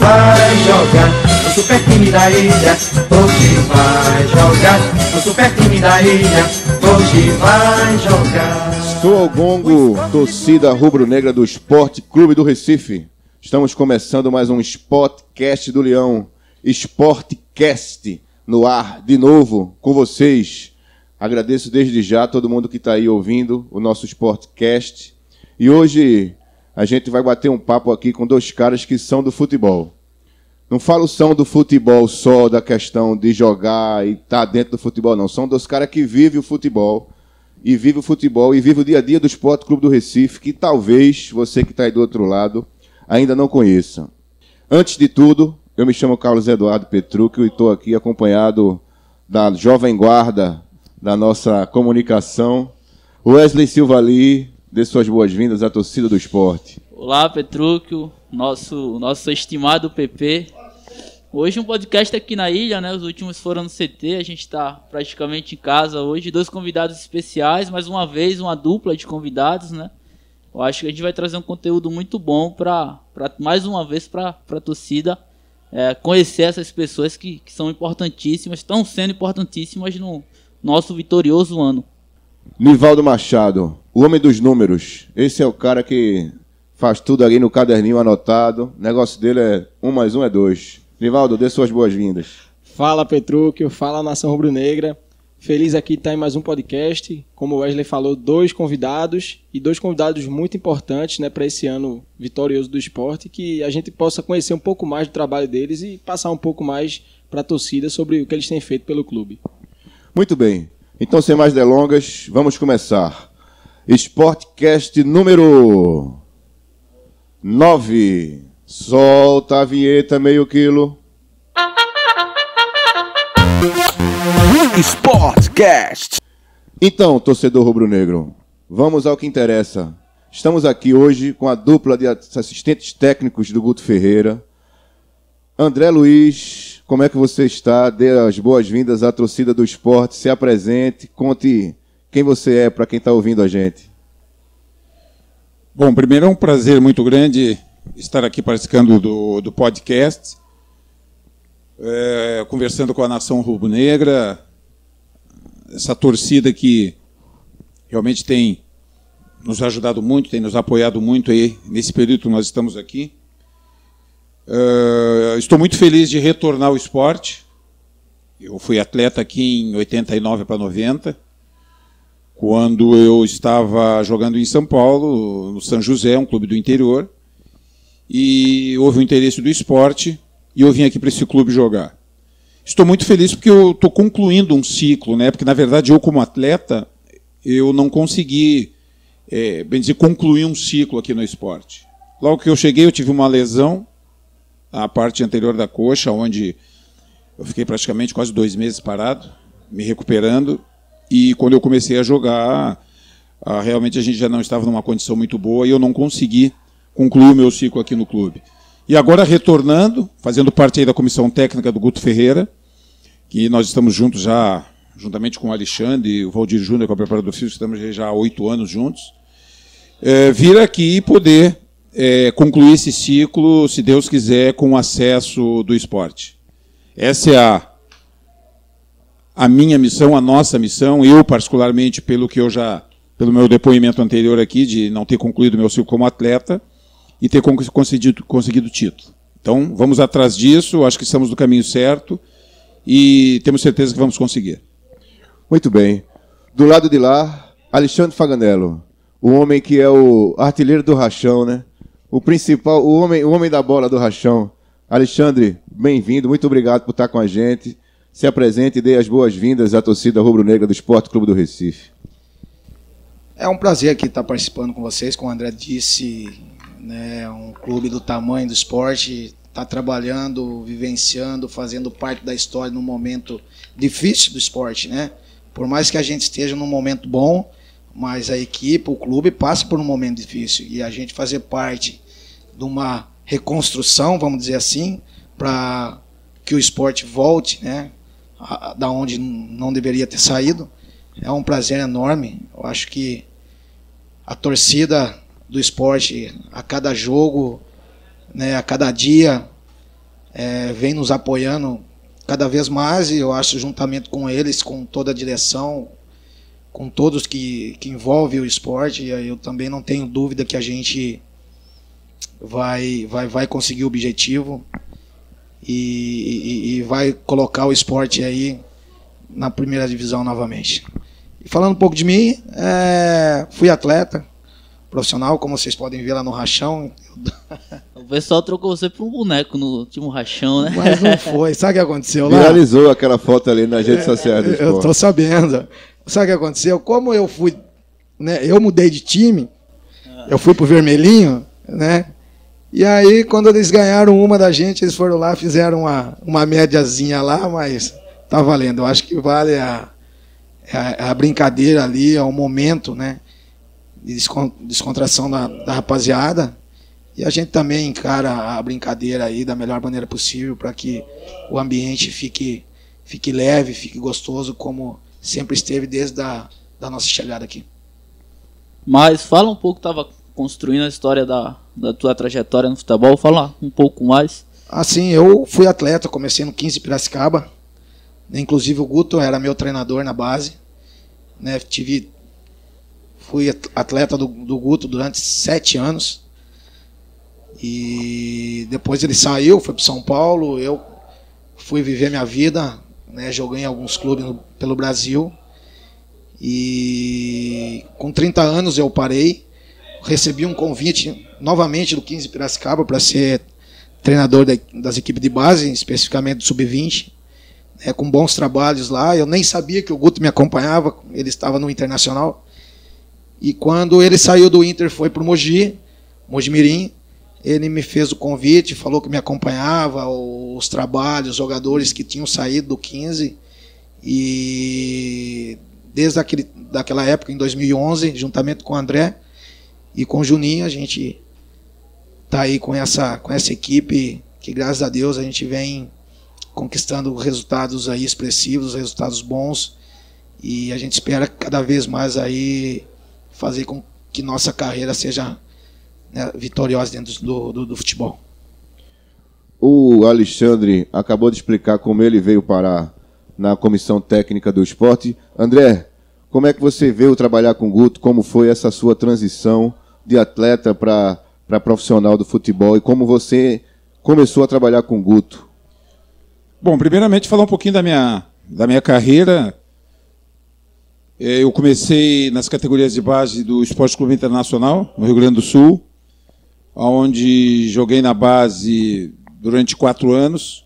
vai jogar no super time da ilha. Hoje vai jogar no super time da ilha. Hoje vai jogar. Sou ao gongo, torcida rubro-negra do Sport Clube do Recife. Estamos começando mais um Sportcast do Leão. Sportcast no ar, de novo, com vocês. Agradeço desde já a todo mundo que está aí ouvindo o nosso Sportcast. E hoje a gente vai bater um papo aqui com dois caras que são do futebol. Não falo são do futebol só, da questão de jogar e estar dentro do futebol, não. São dos caras que vivem o futebol. E vive o futebol, e vive o dia a dia do Sport Clube do Recife, que talvez você que está aí do outro lado ainda não conheça. Antes de tudo, eu me chamo Carlos Eduardo Petruccio e estou aqui acompanhado da jovem guarda da nossa comunicação, Wesley Silva Ali. Dê suas boas-vindas à torcida do esporte. Olá, Petruccio, nosso estimado PP. Hoje um podcast aqui na ilha, né? Os últimos foram no CT, a gente está praticamente em casa hoje. Dois convidados especiais, mais uma vez uma dupla de convidados, né? Eu acho que a gente vai trazer um conteúdo muito bom para mais uma vez para a torcida conhecer essas pessoas que são importantíssimas, estão sendo importantíssimas no nosso vitorioso ano. Nivaldo Machado, o homem dos números. Esse é o cara que faz tudo ali no caderninho anotado. O negócio dele é 1 mais 1 é 2. Nivaldo, dê suas boas-vindas. Fala, Petruccio, fala, Nação Rubro-Negra. Feliz aqui de estar em mais um podcast. Como o Wesley falou, dois convidados muito importantes, né, para esse ano vitorioso do esporte, que a gente possa conhecer um pouco mais do trabalho deles e passar um pouco mais para a torcida sobre o que eles têm feito pelo clube. Muito bem. Então, sem mais delongas, vamos começar. Sportcast número 9. Solta a vinheta, meio quilo. Sportcast. Então, torcedor rubro-negro, vamos ao que interessa. Estamos aqui hoje com a dupla de assistentes técnicos do Guto Ferreira. André Luiz, como é que você está? Dê as boas-vindas à torcida do esporte, se apresente, conte quem você é para quem está ouvindo a gente. Bom, primeiro é um prazer muito grande estar aqui participando do podcast, conversando com a nação rubro-negra, essa torcida que realmente tem nos ajudado muito, tem nos apoiado muito aí nesse período que nós estamos aqui. Estou muito feliz de retornar ao esporte. Eu fui atleta aqui em 89 para 90, quando eu estava jogando em São Paulo, no São José, um clube do interior, e houve um interesse do esporte e eu vim aqui para esse clube jogar. Estou muito feliz porque eu estou concluindo um ciclo, né? Porque, na verdade, eu como atleta, eu não consegui, bem dizer, concluir um ciclo aqui no esporte. Logo que eu cheguei, eu tive uma lesão, a parte anterior da coxa, onde eu fiquei praticamente quase 2 meses parado, me recuperando, e quando eu comecei a jogar, realmente a gente já não estava numa condição muito boa e eu não consegui concluir o meu ciclo aqui no clube. E agora retornando, fazendo parte aí da comissão técnica do Guto Ferreira, que nós estamos juntos já, juntamente com o Alexandre e o Valdir Júnior, com o preparador físico, estamos já há 8 anos juntos, vir aqui e poder concluir esse ciclo, se Deus quiser, com o acesso do esporte. Essa é a minha missão, a nossa missão, eu particularmente, pelo meu depoimento anterior aqui, de não ter concluído meu ciclo como atleta, e ter conseguido o título. Então, vamos atrás disso, acho que estamos no caminho certo e temos certeza que vamos conseguir. Muito bem. Do lado de lá, Alexandre Faganello, o homem que é o artilheiro do Rachão, né? O principal, o homem da bola do Rachão. Alexandre, bem-vindo, muito obrigado por estar com a gente. Se apresente e dê as boas-vindas à torcida rubro-negra do Sport Clube do Recife. É um prazer aqui estar participando com vocês, como o André disse, né, um clube do tamanho do esporte, está trabalhando, vivenciando, fazendo parte da história num momento difícil do esporte, né? Por mais que a gente esteja num momento bom, mas a equipe, o clube passa por um momento difícil e a gente fazer parte de uma reconstrução, vamos dizer assim, para que o esporte volte, né, da onde não deveria ter saído, é um prazer enorme. Eu acho que a torcida do esporte, a cada jogo, né, a cada dia, vem nos apoiando cada vez mais, e eu acho, juntamente com eles, com toda a direção, com todos que envolvem o esporte, eu também não tenho dúvida que a gente vai conseguir o objetivo e vai colocar o esporte aí na primeira divisão novamente. E falando um pouco de mim, fui atleta profissional, como vocês podem ver lá no Rachão. O pessoal trocou você por um boneco no último Rachão, né? Mas não foi. Sabe o que aconteceu lá? Viralizou aquela foto ali nas redes sociais do esporte. Eu tô sabendo. Sabe o que aconteceu? Como eu fui, né, eu mudei de time, eu fui pro vermelhinho, né? E aí, quando eles ganharam uma da gente, eles foram lá, fizeram uma médiazinha lá, mas tá valendo. Eu acho que vale a brincadeira ali, é o momento, né, de descontração da rapaziada. E a gente também encara a brincadeira aí da melhor maneira possível para que o ambiente fique leve, fique gostoso, como sempre esteve desde da nossa chegada aqui. Mas fala um pouco, estava construindo a história da tua trajetória no futebol, fala um pouco mais. Assim, eu fui atleta, comecei no 15 Piracicaba, inclusive o Guto era meu treinador na base, né? Fui atleta do Guto durante 7 anos, e depois ele saiu, foi para São Paulo, eu fui viver minha vida, né? Joguei em alguns clubes pelo Brasil, e com 30 anos eu parei, recebi um convite novamente do 15 Piracicaba para ser treinador das equipes de base, especificamente do Sub-20, com bons trabalhos lá. Eu nem sabia que o Guto me acompanhava, ele estava no Internacional. E quando ele saiu do Inter, foi para o Mojimirim, ele me fez o convite, falou que me acompanhava, os trabalhos, os jogadores que tinham saído do 15. E desde daquela época, em 2011, juntamente com o André e com o Juninho, a gente está aí com essa equipe que, graças a Deus, a gente vem conquistando resultados aí expressivos, resultados bons, e a gente espera cada vez mais aí fazer com que nossa carreira seja, né, vitoriosa dentro do futebol. O Alexandre acabou de explicar como ele veio parar na comissão técnica do esporte. André, como é que você veio trabalhar com o Guto? Como foi essa sua transição de atleta para profissional do futebol, e como você começou a trabalhar com o Guto? Bom, primeiramente falar um pouquinho da minha carreira. Eu comecei nas categorias de base do Esporte Clube Internacional, no Rio Grande do Sul, onde joguei na base durante 4 anos.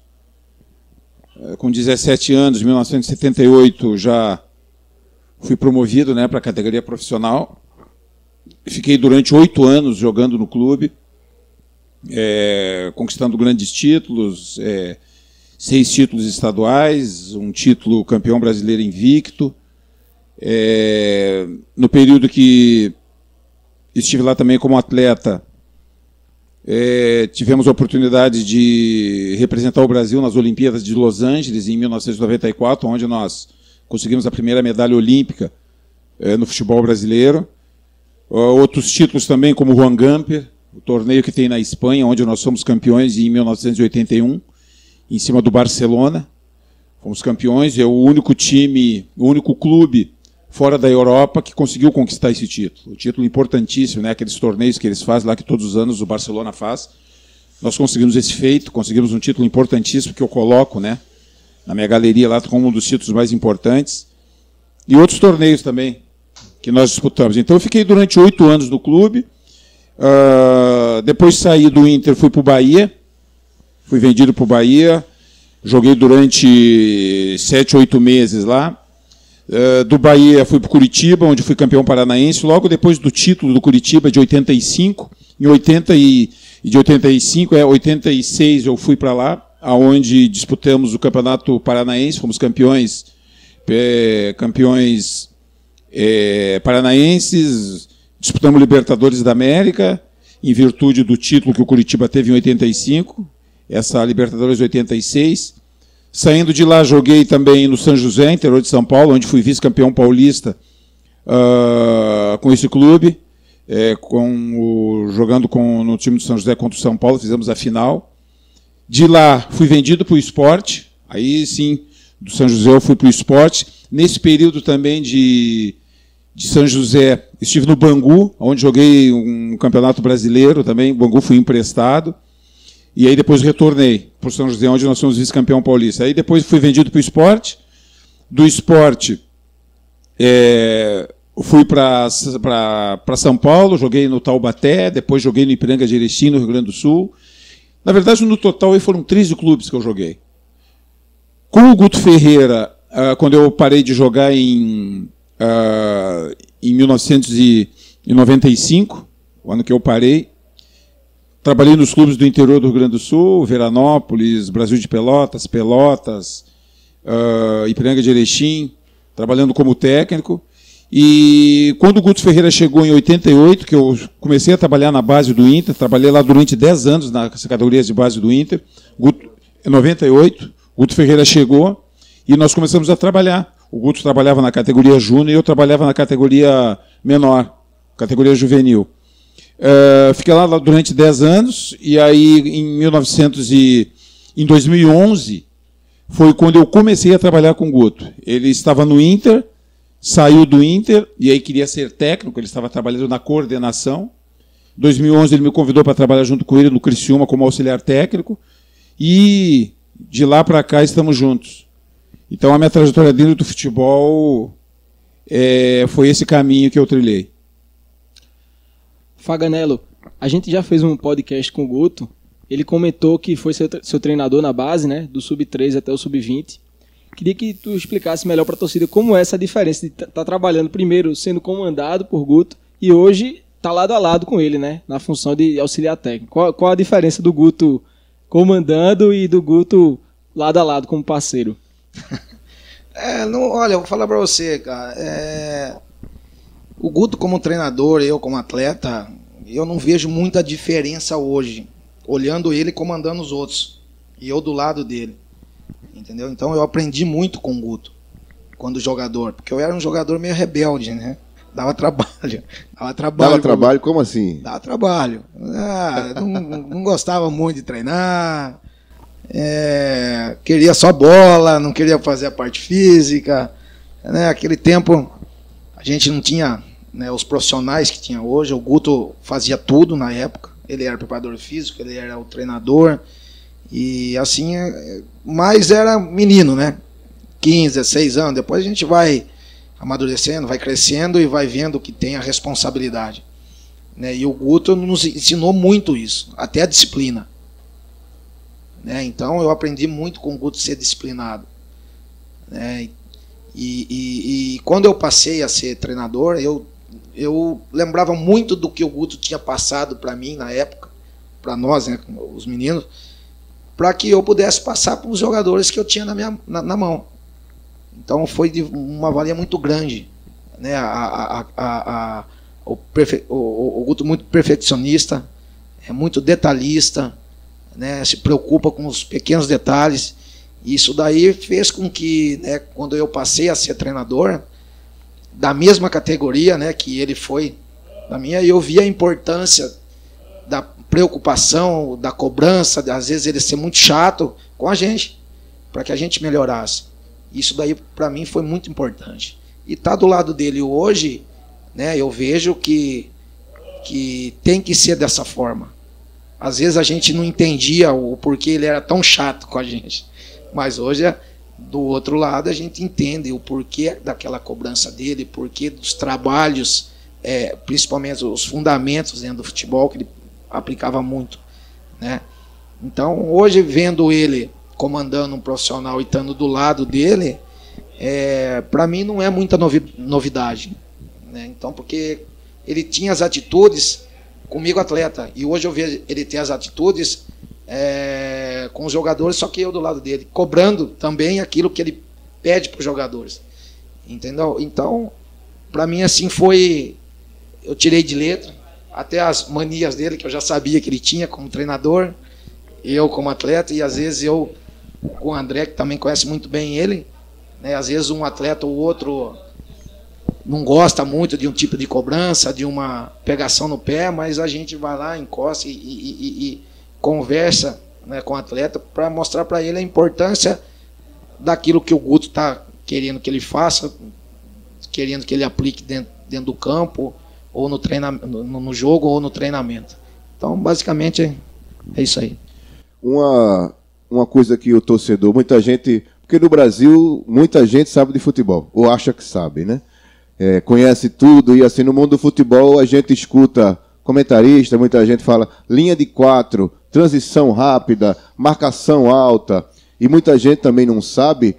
Com 17 anos, em 1978, já fui promovido, né, para a categoria profissional. Fiquei durante 8 anos jogando no clube, conquistando grandes títulos, 6 títulos estaduais, um título campeão brasileiro invicto. No período que estive lá também como atleta, tivemos a oportunidade de representar o Brasil nas Olimpíadas de Los Angeles, em 1994, onde nós conseguimos a primeira medalha olímpica no futebol brasileiro. Outros títulos também, como o Juan Gamper, o torneio que tem na Espanha, onde nós somos campeões em 1981, em cima do Barcelona. Fomos campeões, é o único clube fora da Europa que conseguiu conquistar esse título. O título importantíssimo, né? Aqueles torneios que eles fazem lá, que todos os anos o Barcelona faz. Nós conseguimos esse feito, conseguimos um título importantíssimo que eu coloco, né, na minha galeria lá como um dos títulos mais importantes. E outros torneios também que nós disputamos. Então eu fiquei durante 8 anos no clube. Depois saí do Inter, fui para o Bahia. Fui vendido para o Bahia. Joguei durante 7, 8 meses lá. Do Bahia fui para o Curitiba, onde fui campeão paranaense. Logo depois do título do Curitiba de 85, em 86 eu fui para lá, aonde disputamos o Campeonato Paranaense, fomos campeões paranaenses, disputamos Libertadores da América, em virtude do título que o Curitiba teve em 85, essa Libertadores de 86. Saindo de lá, joguei também no São José, interior de São Paulo, onde fui vice-campeão paulista com esse clube, jogando no time do São José contra o São Paulo, fizemos a final. De lá, fui vendido para o Sport. Aí, sim, do São José eu fui para o Sport. Nesse período também de São José, estive no Bangu, onde joguei um campeonato brasileiro também. Bangu fui emprestado. E aí depois retornei para o São José, onde nós somos vice-campeão paulista. Aí depois fui vendido para o Sport. Do Sport, fui para São Paulo, joguei no Taubaté, depois joguei no Ipiranga de Erechim, no Rio Grande do Sul. Na verdade, no total, aí foram 13 clubes que eu joguei. Com o Guto Ferreira, quando eu parei de jogar em 1995, o ano que eu parei, trabalhei nos clubes do interior do Rio Grande do Sul, Veranópolis, Brasil de Pelotas, Ipiranga de Erechim, trabalhando como técnico. E quando o Guto Ferreira chegou em 88, que eu comecei a trabalhar na base do Inter, trabalhei lá durante 10 anos nas categorias de base do Inter, em 98, o Guto Ferreira chegou e nós começamos a trabalhar. O Guto trabalhava na categoria júnior e eu trabalhava na categoria menor, categoria juvenil. Fiquei lá durante 10 anos e aí em 2011 foi quando eu comecei a trabalhar com o Guto. Ele estava no Inter, saiu do Inter e aí queria ser técnico, ele estava trabalhando na coordenação. Em 2011 ele me convidou para trabalhar junto com ele no Criciúma como auxiliar técnico e de lá para cá estamos juntos. Então a minha trajetória dentro do futebol foi esse caminho que eu trilhei. Faganello, a gente já fez um podcast com o Guto, ele comentou que foi seu treinador na base, né, do Sub-13 até o Sub-20. Queria que tu explicasse melhor para a torcida como é essa diferença de estar trabalhando primeiro sendo comandado por Guto e hoje tá lado a lado com ele, né, na função de auxiliar técnico. Qual a diferença do Guto comandando e do Guto lado a lado como parceiro? Olha, eu vou falar para você, cara. O Guto como treinador, eu como atleta, eu não vejo muita diferença hoje, olhando ele comandando os outros e eu do lado dele. Entendeu? Então eu aprendi muito com o Guto quando jogador, porque eu era um jogador meio rebelde, né? Dava trabalho. Dava trabalho? Como assim? Dava trabalho. Não gostava muito de treinar, queria só bola, não queria fazer a parte física. Né? Aquele tempo a gente não tinha, né, os profissionais que tinha hoje. O Guto fazia tudo na época. Ele era preparador físico, ele era o treinador. E assim, mas era menino, né? 15, 16 anos. Depois a gente vai amadurecendo, vai crescendo e vai vendo que tem a responsabilidade. Né? E o Guto nos ensinou muito isso, até a disciplina. Né? Então eu aprendi muito com o Guto ser disciplinado. Né? E quando eu passei a ser treinador, eu lembrava muito do que o Guto tinha passado para mim na época, para nós, né, os meninos, para que eu pudesse passar para os jogadores que eu tinha na mão. Então foi de uma valia muito grande. Né? O Guto muito perfeccionista, é muito detalhista, né? Se preocupa com os pequenos detalhes. E isso daí fez com que, né, quando eu passei a ser treinador, da mesma categoria, né, que ele foi da minha, eu vi a importância da preocupação, da cobrança, às vezes ele ser muito chato com a gente, para que a gente melhorasse. Isso daí para mim foi muito importante. E estar do lado dele hoje, né, eu vejo que tem que ser dessa forma. Às vezes a gente não entendia o porquê ele era tão chato com a gente, mas hoje, do outro lado, a gente entende o porquê daquela cobrança dele, o porquê dos trabalhos, principalmente os fundamentos dentro do futebol, que ele aplicava muito. Né? Então, hoje, vendo ele comandando um profissional e estando do lado dele, para mim não é muita novidade. Né? Então, porque ele tinha as atitudes comigo, atleta, e hoje eu vejo ele ter as atitudes com os jogadores, só que eu do lado dele, cobrando também aquilo que ele pede para os jogadores. Entendeu? Então, para mim, assim, eu tirei de letra, até as manias dele, que eu já sabia que ele tinha como treinador, eu como atleta, e às vezes eu, com o André, que também conhece muito bem ele, né, às vezes um atleta ou outro não gosta muito de um tipo de cobrança, de uma pegação no pé, mas a gente vai lá, encosta e conversa, né, com o atleta, para mostrar para ele a importância daquilo que o Guto está querendo que ele faça, querendo que ele aplique dentro do campo, ou no treinamento, no jogo, ou no treinamento. Então, basicamente, é isso aí. Uma coisa que o torcedor, muita gente... Porque no Brasil, muita gente sabe de futebol, ou acha que sabe, né? Conhece tudo, e assim, no mundo do futebol, a gente escuta comentarista, muita gente fala linha de 4, transição rápida, marcação alta, e muita gente também não sabe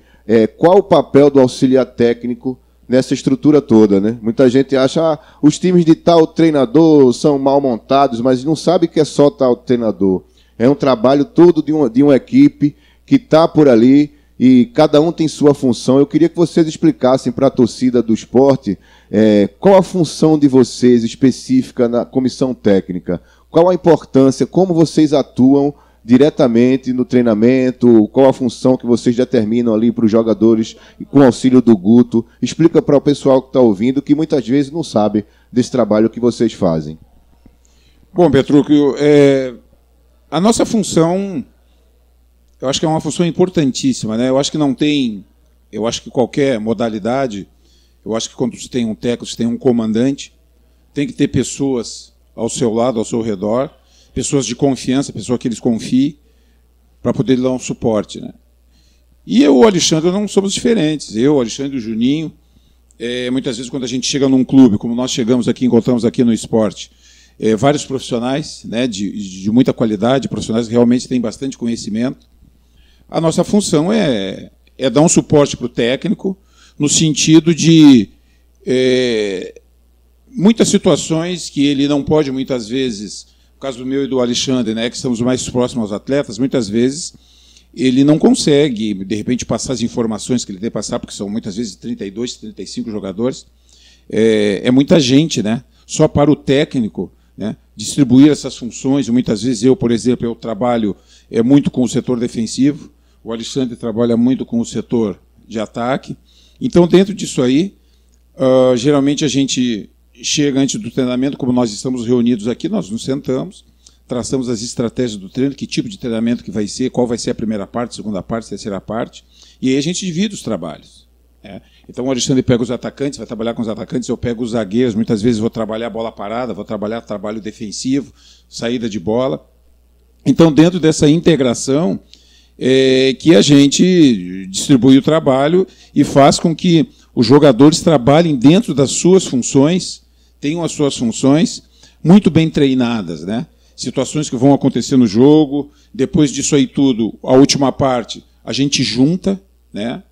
qual o papel do auxiliar técnico nessa estrutura toda, né? Muita gente acha os times de tal treinador são mal montados, mas não sabe que é só tal treinador. É um trabalho todo de uma equipe que está por ali e cada um tem sua função. Eu queria que vocês explicassem para a torcida do esporte qual a função de vocês específica na comissão técnica, qual a importância, como vocês atuam diretamente no treinamento, qual a função que vocês determinam ali para os jogadores com o auxílio do Guto. Explica para o pessoal que está ouvindo, que muitas vezes não sabe desse trabalho que vocês fazem. Bom, Petruccio, a nossa função, eu acho que é uma função importantíssima, né? Eu acho que qualquer modalidade, eu acho que quando você tem um técnico, você tem um comandante, tem que ter pessoas ao seu lado, ao seu redor, pessoas de confiança, pessoas que eles confiem, para poder dar um suporte, né? E eu e o Alexandre não somos diferentes. Eu, o Alexandre e o Juninho, muitas vezes quando a gente chega num clube, como nós chegamos aqui, encontramos aqui no esporte, vários profissionais, né, de muita qualidade, profissionais que realmente têm bastante conhecimento. A nossa função é dar um suporte para o técnico, no sentido de muitas situações que ele não pode, muitas vezes, no caso do meu e do Alexandre, né, que estamos mais próximos aos atletas, muitas vezes ele não consegue, de repente, passar as informações que ele tem que passar, porque são muitas vezes 32, 35 jogadores. É muita gente, né? Só para o técnico, né, distribuir essas funções. Muitas vezes eu, por exemplo, eu trabalho muito com o setor defensivo, o Alexandre trabalha muito com o setor de ataque. Então, dentro disso aí, geralmente a gente chega antes do treinamento, como nós estamos reunidos aqui, nós nos sentamos, traçamos as estratégias do treino, que tipo de treinamento que vai ser, qual vai ser a primeira parte, segunda parte, terceira parte, e aí a gente divide os trabalhos. Então o Alexandre pega os atacantes, vai trabalhar com os atacantes, eu pego os zagueiros, muitas vezes vou trabalhar bola parada, vou trabalhar trabalho defensivo, saída de bola. Então, dentro dessa integração, que a gente distribui o trabalho e faz com que os jogadores trabalhem dentro das suas funções, tenham as suas funções muito bem treinadas, né? Situações que vão acontecer no jogo, depois disso aí tudo, a última parte, a gente junta, né?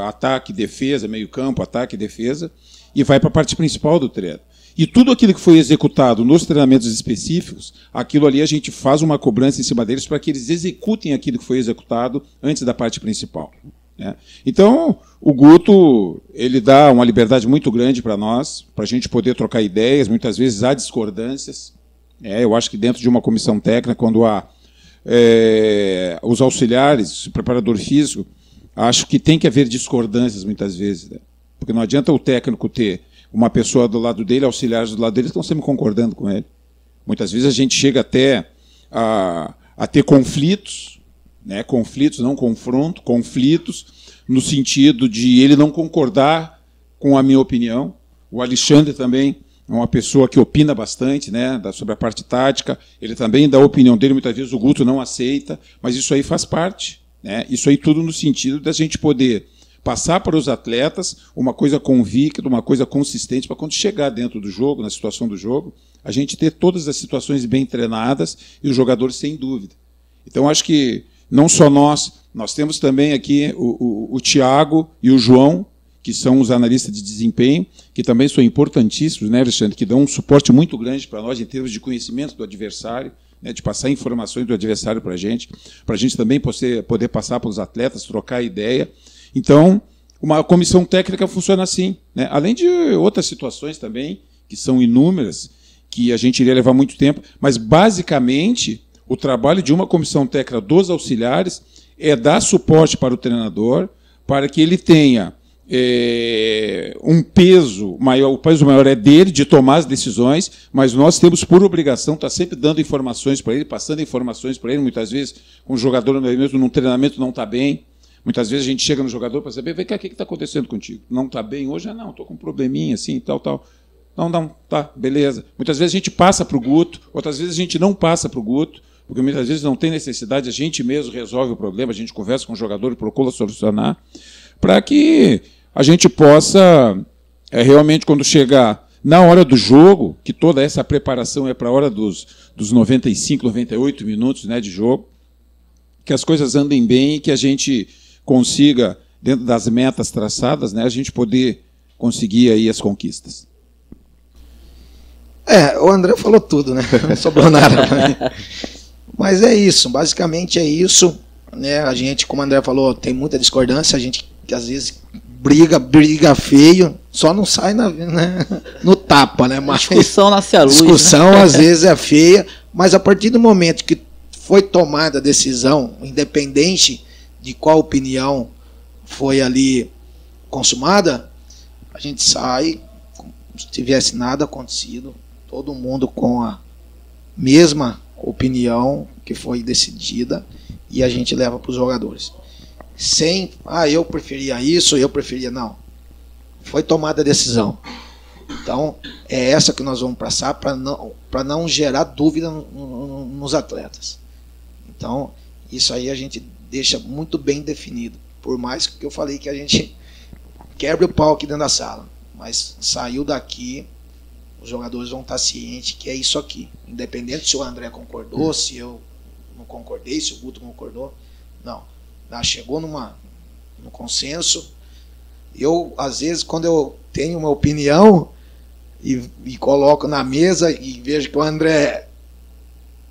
Ataque, defesa, meio campo, ataque, defesa, e vai para a parte principal do treino. E tudo aquilo que foi executado nos treinamentos específicos, aquilo ali a gente faz uma cobrança em cima deles para que eles executem aquilo que foi executado antes da parte principal, né? Então, o Guto, ele dá uma liberdade muito grande para nós, para a gente poder trocar ideias, muitas vezes há discordâncias. Eu acho que dentro de uma comissão técnica, quando há os auxiliares, o preparador físico, acho que tem que haver discordâncias muitas vezes, né? Porque não adianta o técnico ter uma pessoa do lado dele, auxiliares do lado dele, estão sempre concordando com ele. Muitas vezes a gente chega até a ter conflitos, né? Conflitos, não confronto, conflitos, no sentido de ele não concordar com a minha opinião. O Alexandre também é uma pessoa que opina bastante, né, sobre a parte tática, ele também dá a opinião dele, muitas vezes o Guto não aceita, mas isso aí faz parte, né? Isso aí tudo no sentido da gente poder passar para os atletas uma coisa convicta, uma coisa consistente, para quando chegar dentro do jogo, na situação do jogo, a gente ter todas as situações bem treinadas e os jogadores sem dúvida. Então, acho que não só nós temos também aqui o Thiago e o João, que são os analistas de desempenho, que também são importantíssimos, né, Alexandre, que dão um suporte muito grande para nós em termos de conhecimento do adversário, né, de passar informações do adversário para a gente também poder passar para os atletas, trocar ideia. Então, uma comissão técnica funciona assim, né? Além de outras situações também, que são inúmeras, que a gente iria levar muito tempo, mas, basicamente, o trabalho de uma comissão técnica dos auxiliares é dar suporte para o treinador, para que ele tenha um peso maior, o peso maior é dele, de tomar as decisões, mas nós temos por obrigação estar sempre dando informações para ele, passando informações para ele. Muitas vezes, um jogador mesmo num treinamento não está bem, muitas vezes a gente chega no jogador para saber, vem cá, o que está acontecendo contigo? Não está bem hoje? Não, estou com um probleminha assim, tal. Não, tá, beleza. Muitas vezes a gente passa para o Guto, outras vezes a gente não passa para o Guto, porque muitas vezes não tem necessidade, a gente mesmo resolve o problema, a gente conversa com o jogador e procura solucionar, para que a gente possa, realmente, quando chegar na hora do jogo, que toda essa preparação é para a hora dos 95, 98 minutos, né, de jogo, que as coisas andem bem e que a gente consiga, dentro das metas traçadas, né, a gente poder conseguir aí as conquistas. O André falou tudo, né? Não sobrou nada pra mim. Mas é isso, basicamente é isso, né? A gente, como o André falou, tem muita discordância, a gente que às vezes briga feio, só não sai no tapa, né? Mas discussão nasce a luz. Discussão, né? Às vezes é feia, mas a partir do momento que foi tomada a decisão, independente de qual opinião foi ali consumada, a gente sai como se tivesse nada acontecido, todo mundo com a mesma opinião que foi decidida e a gente leva para os jogadores. Sem, eu preferia isso, eu preferia, não. Foi tomada a decisão. Então, é essa que nós vamos passar para não gerar dúvida nos atletas. Então, isso aí a gente deixa muito bem definido. Por mais que eu falei que a gente quebre o pau aqui dentro da sala. Mas saiu daqui, os jogadores vão estar cientes que é isso aqui. Independente se o André concordou, se eu não concordei, se o Guto concordou. Não. Chegou no consenso. Eu, às vezes, quando eu tenho uma opinião e coloco na mesa e vejo que o André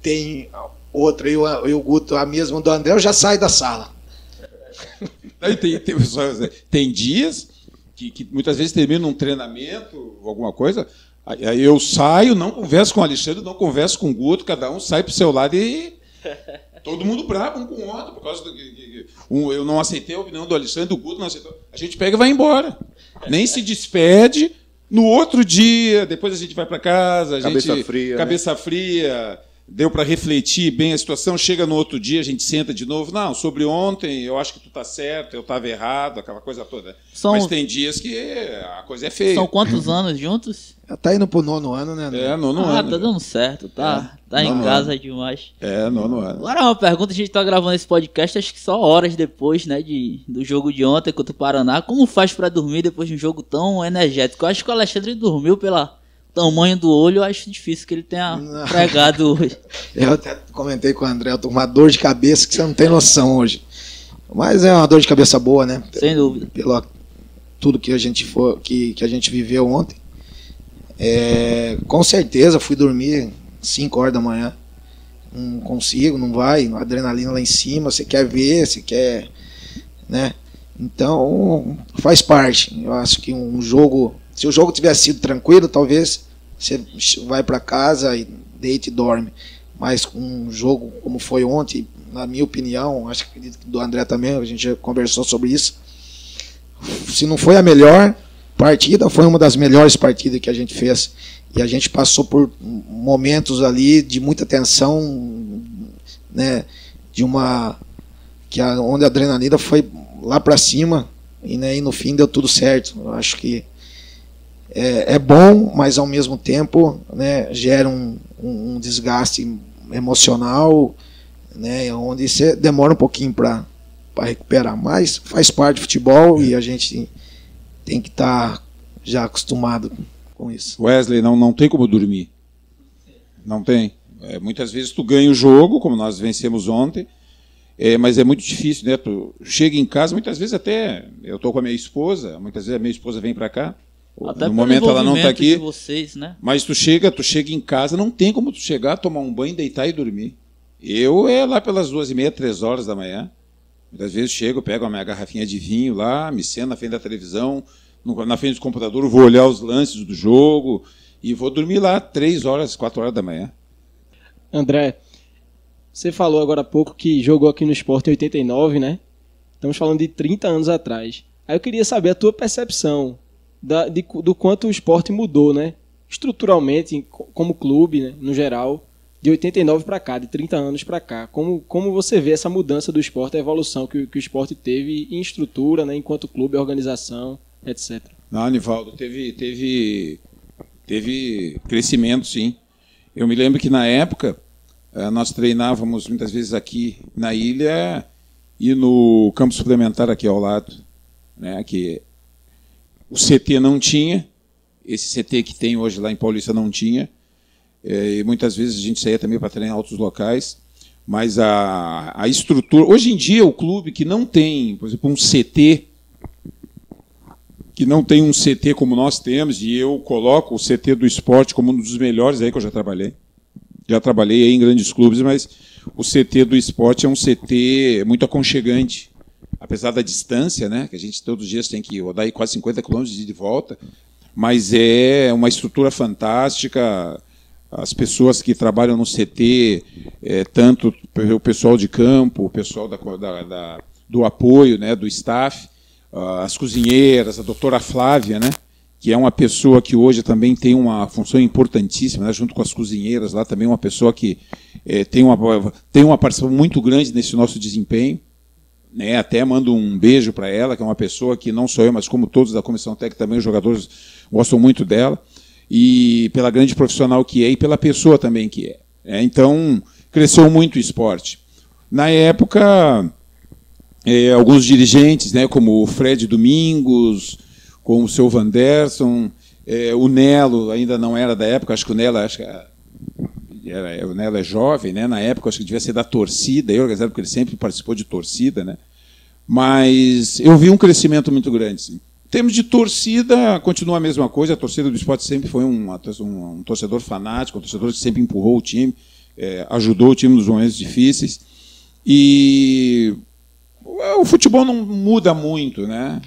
tem outra e o Guto a mesma do André, eu já saio da sala. Tem dias que muitas vezes termina um treinamento, alguma coisa, aí eu saio, não converso com o Alexandre, não converso com o Guto, cada um sai para o seu lado e todo mundo bravo um com o outro, por causa eu não aceitei a opinião do Alexandre, o Guto não aceitou. A gente pega e vai embora. Nem se despede. No outro dia, depois a gente vai para casa, cabeça fria, deu para refletir bem a situação, chega no outro dia, a gente senta de novo, não, sobre ontem, eu acho que tu tá certo, eu estava errado, aquela coisa toda. Mas tem dias que a coisa é feia. São quantos anos juntos? Tá indo pro 9º ano, né, André? 9º ano. Tá dando certo, tá em casa demais. 9º ano. Agora uma pergunta, a gente tá gravando esse podcast, acho que só horas depois, né, do jogo de ontem contra o Paraná. Como faz para dormir depois de um jogo tão energético? Eu acho que o Alexandre dormiu pelo tamanho do olho, eu acho difícil que ele tenha pregado hoje. Eu até comentei com o André, eu tô com uma dor de cabeça que você não tem noção hoje. Mas é uma dor de cabeça boa, né? Sem dúvida. Pelo tudo que a gente que a gente viveu ontem. Com certeza fui dormir 5 horas da manhã. Não consigo, não vai, a adrenalina lá em cima, você quer ver, você quer, né? Então, faz parte. Eu acho que um jogo, se o jogo tivesse sido tranquilo, talvez você vai para casa e deita e dorme. Mas um jogo como foi ontem, na minha opinião, acho que do André também, a gente já conversou sobre isso. Se não foi a melhor partida, foi uma das melhores partidas que a gente fez. E a gente passou por momentos ali de muita tensão, né, onde a adrenalina foi lá para cima e no fim deu tudo certo. Eu acho que é bom, mas ao mesmo tempo, né, gera um desgaste emocional, né, onde você demora um pouquinho para recuperar. Mas faz parte do futebol e a gente tem que estar já acostumado com isso. Wesley, não tem como dormir. Não tem. Muitas vezes tu ganha o jogo, como nós vencemos ontem, mas é muito difícil, né? Tu chega em casa, muitas vezes até eu estou com a minha esposa, muitas vezes a minha esposa vem para cá, até no momento ela não está aqui, vocês, né? Mas tu chega em casa, não tem como tu chegar, tomar um banho, deitar e dormir. Eu lá pelas 2h30, 3 horas da manhã, muitas vezes chego, pego a minha garrafinha de vinho lá, me sento na frente da televisão, na frente do computador, vou olhar os lances do jogo e vou dormir lá 3 horas, 4 horas da manhã. André, você falou agora há pouco que jogou aqui no Sport em 89, né? Estamos falando de 30 anos atrás. Aí eu queria saber a tua percepção do quanto o esporte mudou, né? Estruturalmente, como clube, né? No geral, de 89 para cá, de 30 anos para cá. Como você vê essa mudança do esporte, a evolução que o esporte teve em estrutura, né? Enquanto clube, organização, etc. Não, Nivaldo, teve crescimento, sim. Eu me lembro que, na época, nós treinávamos muitas vezes aqui na ilha e no campo suplementar aqui ao lado, né, que o CT não tinha, esse CT que tem hoje lá em Paulista não tinha, e muitas vezes a gente saía também para treinar em outros locais, mas a estrutura... Hoje em dia, o clube que não tem, por exemplo, um CT, que não tem um CT como nós temos, e eu coloco o CT do esporte como um dos melhores aí que eu já trabalhei. Já trabalhei aí em grandes clubes, mas o CT do esporte é um CT muito aconchegante. Apesar da distância, né, que a gente todos os dias tem que rodar aí quase 50 quilômetros de volta, mas é uma estrutura fantástica. As pessoas que trabalham no CT, tanto o pessoal de campo, o pessoal do apoio, né, do staff, as cozinheiras, a doutora Flávia, né, que é uma pessoa que hoje também tem uma função importantíssima, né, junto com as cozinheiras lá, também uma pessoa que tem uma participação muito grande nesse nosso desempenho. Né, até mando um beijo para ela, que é uma pessoa que não só eu, mas como todos da comissão técnica também, os jogadores gostam muito dela, e pela grande profissional que é e pela pessoa também que é. Então, cresceu muito o esporte. Na época, alguns dirigentes, né, como o Fred Domingos, como o seu Vanderson, o Nelo ainda não era da época, acho que o Nelo o Nelo é jovem, né? Na época acho que devia ser da torcida, porque ele sempre participou de torcida, né? Mas eu vi um crescimento muito grande, sim. Em termos de torcida, continua a mesma coisa. A torcida do esporte sempre foi um torcedor fanático, um torcedor que sempre empurrou o time, ajudou o time nos momentos difíceis. E o futebol não muda muito, né?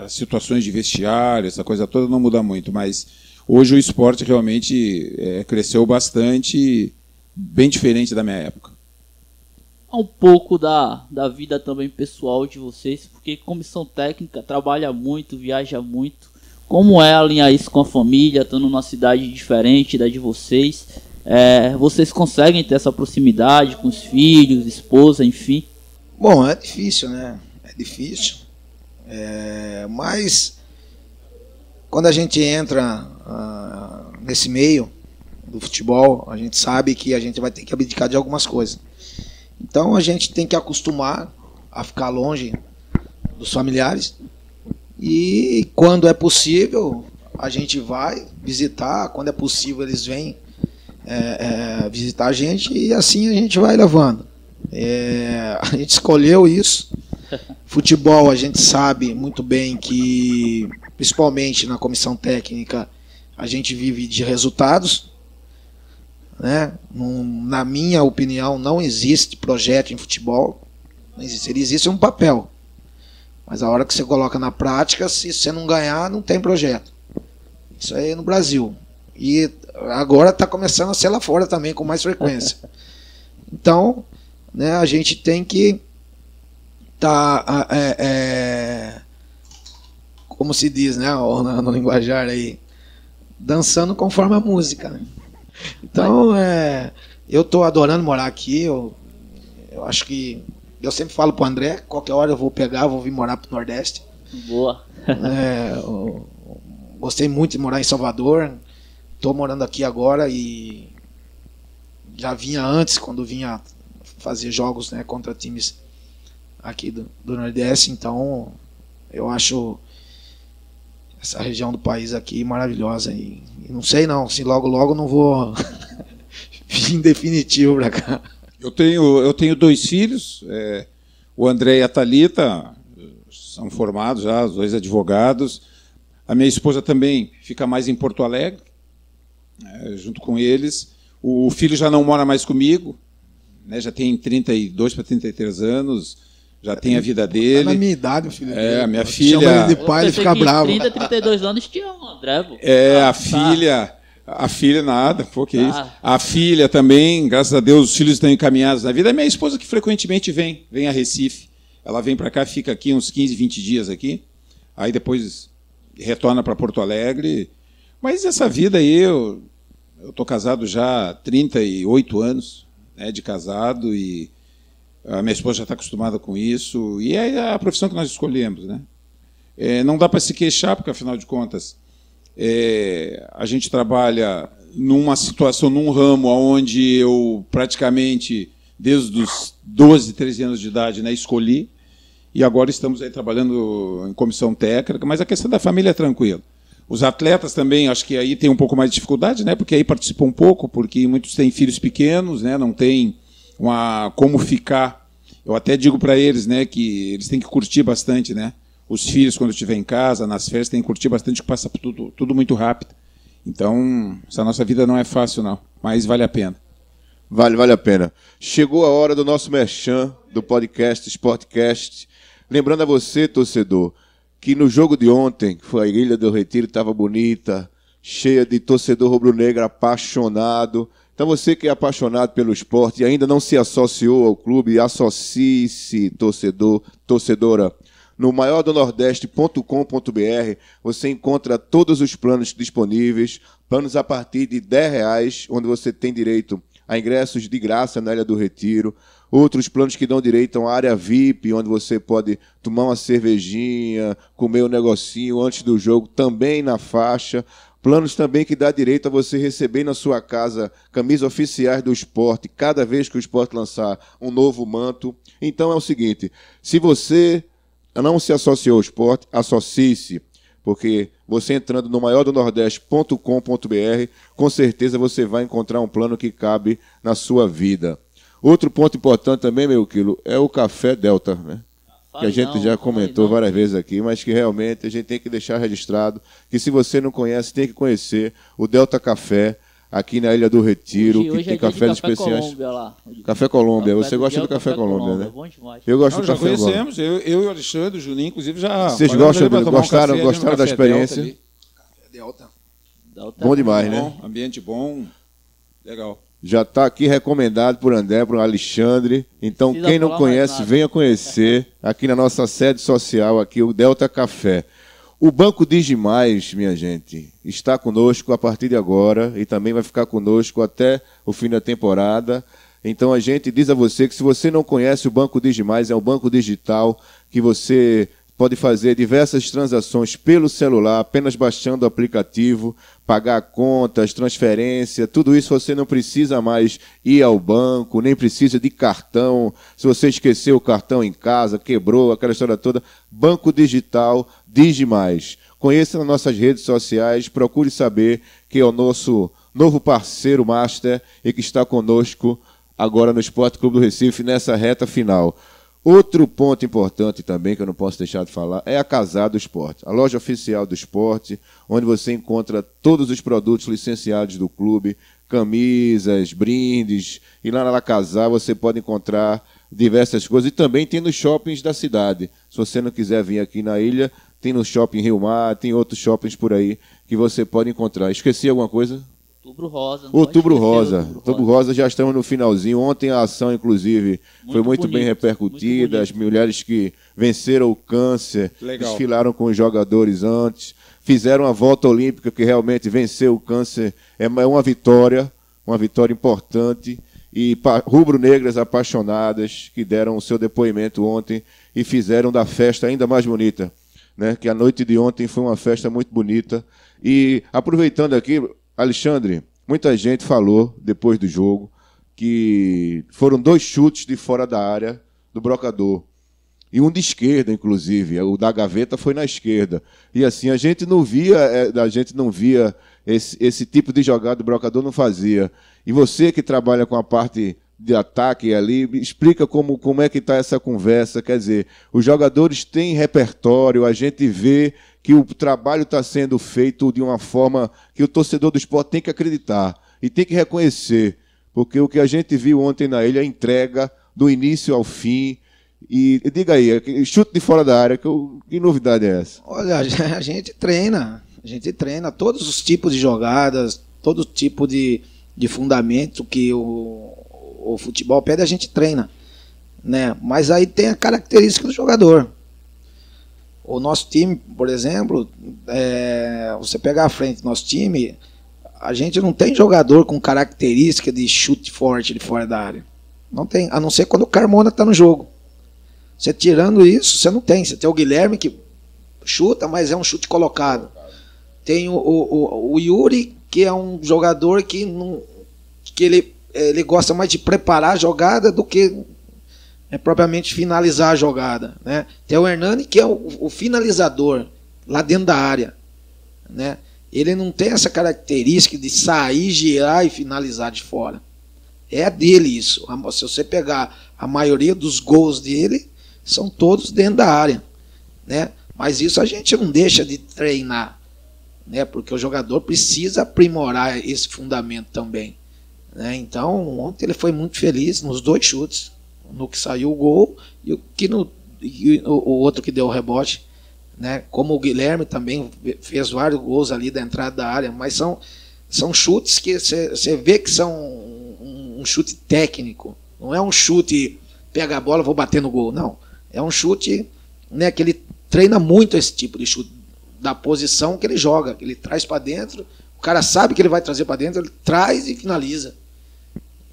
As situações de vestiário, essa coisa toda não muda muito, mas hoje o esporte realmente cresceu bastante, bem diferente da minha época. Um pouco da vida também pessoal de vocês, porque comissão técnica trabalha muito, viaja muito. Como é alinhar isso com a família, estando numa cidade diferente da de vocês? Vocês conseguem ter essa proximidade com os filhos, esposa, enfim? Bom, é difícil, né? É difícil. Mas quando a gente entra nesse meio do futebol, a gente sabe que a gente vai ter que abdicar de algumas coisas. Então a gente tem que acostumar a ficar longe dos familiares e quando é possível a gente vai visitar, quando é possível eles vêm visitar a gente e assim a gente vai levando. A gente escolheu isso. Futebol a gente sabe muito bem que, principalmente na comissão técnica, a gente vive de resultados, né? Na minha opinião, não existe projeto em futebol. Não existe. Ele existe um papel. Mas a hora que você coloca na prática, se você não ganhar, não tem projeto. Isso aí é no Brasil. E agora está começando a ser lá fora também, com mais frequência. Então, né, a gente tem que estar, como se diz, né, no linguajar aí, dançando conforme a música, né? Então, eu estou adorando morar aqui. Eu acho que eu sempre falo pro André, qualquer hora eu vou vir morar pro Nordeste. Boa. Gostei muito de morar em Salvador. Estou morando aqui agora e já vinha antes, quando vinha fazer jogos, né, contra times aqui do Nordeste. Então, eu acho essa região do país aqui maravilhosa. E não sei não, se logo não vou vir em definitivo para cá. Eu tenho 2 filhos, o André e a Thalita são formados já, os 2 advogados. A minha esposa também fica mais em Porto Alegre, junto com eles. O filho já não mora mais comigo, né, já tem 32 para 33 anos, já tem a vida dele. Tá na minha idade, o filho dele. A minha filha... Chama ele de pai, ele fica bravo. 30, 32 anos te ama, André. A filha nada, pô, que isso. A filha também, graças a Deus, os filhos estão encaminhados na vida. A minha esposa que frequentemente vem a Recife. Ela vem para cá, fica aqui uns 15, 20 dias aqui. aí depois retorna para Porto Alegre. Mas essa vida aí, eu estou casado já há 38 anos, né, de casado, e a minha esposa já está acostumada com isso, e é a profissão que nós escolhemos, né? Não dá para se queixar, porque, afinal de contas, a gente trabalha numa situação, num ramo onde eu praticamente, desde os 12, 13 anos de idade, né, escolhi, e agora estamos aí trabalhando em comissão técnica, mas a questão da família é tranquila. Os atletas também, acho que aí tem um pouco mais de dificuldade, né, porque aí participam um pouco, porque muitos têm filhos pequenos, né, não tem como ficar. Eu até digo para eles, né, que eles têm que curtir bastante, né, os filhos, quando estiver em casa, nas férias, têm que curtir bastante, que passa tudo muito rápido. Então, essa nossa vida não é fácil, não, mas vale a pena. Vale a pena. Chegou a hora do nosso merchan, do podcast, Sportcast. Lembrando a você, torcedor, que no jogo de ontem, foi a Ilha do Retiro, estava bonita, cheia de torcedor rubro-negro apaixonado. Então você que é apaixonado pelo esporte e ainda não se associou ao clube, associe-se, torcedor, torcedora. No maiordonordeste.com.br você encontra todos os planos disponíveis, planos a partir de R$10, onde você tem direito a ingressos de graça na Ilha do Retiro, outros planos que dão direito a uma área VIP, onde você pode tomar uma cervejinha, comer um negocinho antes do jogo, também na faixa. Planos também que dá direito a você receber na sua casa camisas oficiais do esporte, cada vez que o esporte lançar um novo manto. Então é o seguinte, se você não se associou ao esporte, associe-se, porque você entrando no maiordonordeste.com.br, com certeza você vai encontrar um plano que cabe na sua vida. Outro ponto importante também, meu quilo, é o Café Delta, né? Que a gente já comentou várias vezes aqui, mas que realmente a gente tem que deixar registrado, que se você não conhece, tem que conhecer o Delta Café, aqui na Ilha do Retiro, que tem cafés especiais. Colômbia lá. Café Colômbia, você gosta do Café Colômbia, né? É bom demais. Eu gosto do Já Café Colômbia. conhecemos, eu e o Alexandre, o Juninho, inclusive já... Vocês gostaram da experiência? Delta. Bom demais, né? Ambiente bom, legal. Já está aqui recomendado por André, por Alexandre. Então, quem não conhece, venha conhecer aqui na nossa sede social, aqui o Delta Café. O Banco Digimais, minha gente, está conosco a partir de agora e também vai ficar conosco até o fim da temporada. Então, a gente diz a você que se você não conhece o Banco Digimais, é um banco digital que você pode fazer diversas transações pelo celular, apenas baixando o aplicativo, pagar contas, transferência, tudo isso você não precisa mais ir ao banco, nem precisa de cartão. Se você esqueceu o cartão em casa, quebrou, aquela história toda, Banco Digital Digimais. Conheça nas nossas redes sociais, procure saber que é o nosso novo parceiro master e que está conosco agora no Esporte Clube do Recife nessa reta final. Outro ponto importante também, que eu não posso deixar de falar, é a Casar do Esporte, a loja oficial do esporte, onde você encontra todos os produtos licenciados do clube, camisas, brindes, e lá na Casar você pode encontrar diversas coisas, e também tem nos shoppings da cidade. Se você não quiser vir aqui na ilha, tem no Shopping Rio Mar, tem outros shoppings por aí que você pode encontrar. Esqueci alguma coisa? Outubro Rosa. Outubro Rosa, já estamos no finalzinho. Ontem a ação, inclusive, foi muito bem repercutida. As mulheres que venceram o câncer, desfilaram com os jogadores antes, fizeram a volta olímpica, que realmente vencer o câncer é uma vitória importante. E rubro-negras apaixonadas que deram o seu depoimento ontem e fizeram da festa ainda mais bonita, né? Que a noite de ontem foi uma festa muito bonita. E aproveitando aqui, Alexandre, muita gente falou, depois do jogo, que foram 2 chutes de fora da área do Brocador. E um de esquerda, inclusive. O da gaveta foi na esquerda. E assim, a gente não via esse tipo de jogada, o Brocador não fazia. E você que trabalha com a parte de ataque ali, explica como é que está essa conversa. Quer dizer, os jogadores têm repertório, a gente vê que o trabalho está sendo feito de uma forma que o torcedor do esporte tem que acreditar e tem que reconhecer, porque o que a gente viu ontem na ilha é entrega do início ao fim. E diga aí, chute de fora da área, que novidade é essa? Olha, a gente treina todos os tipos de jogadas, todo tipo de fundamento que o futebol pede, a gente treina, né? Mas aí tem a característica do jogador. O nosso time, por exemplo, você pegar a frente do nosso time, a gente não tem jogador com característica de chute forte de fora da área. Não tem, a não ser quando o Carmona está no jogo. Você tirando isso, você não tem. Você tem o Guilherme que chuta, mas é um chute colocado. Tem o Yuri, que é um jogador que ele gosta mais de preparar a jogada do que propriamente finalizar a jogada, né? Tem o Hernani, que é o finalizador lá dentro da área, né? Ele não tem essa característica de sair, girar e finalizar de fora. É dele isso. Se você pegar a maioria dos gols dele, são todos dentro da área, né? Mas isso a gente não deixa de treinar, né? Porque o jogador precisa aprimorar esse fundamento também, né? Então, ontem ele foi muito feliz nos 2 chutes, no que saiu o gol e o outro que deu o rebote, né? Como o Guilherme também fez vários gols ali da entrada da área, mas são chutes que você vê que são um chute técnico, não é um chute pega a bola, vou bater no gol, não. É um chute, né, que ele treina muito esse tipo de chute, da posição que ele joga, que ele traz para dentro, o cara sabe que ele vai trazer para dentro, ele traz e finaliza.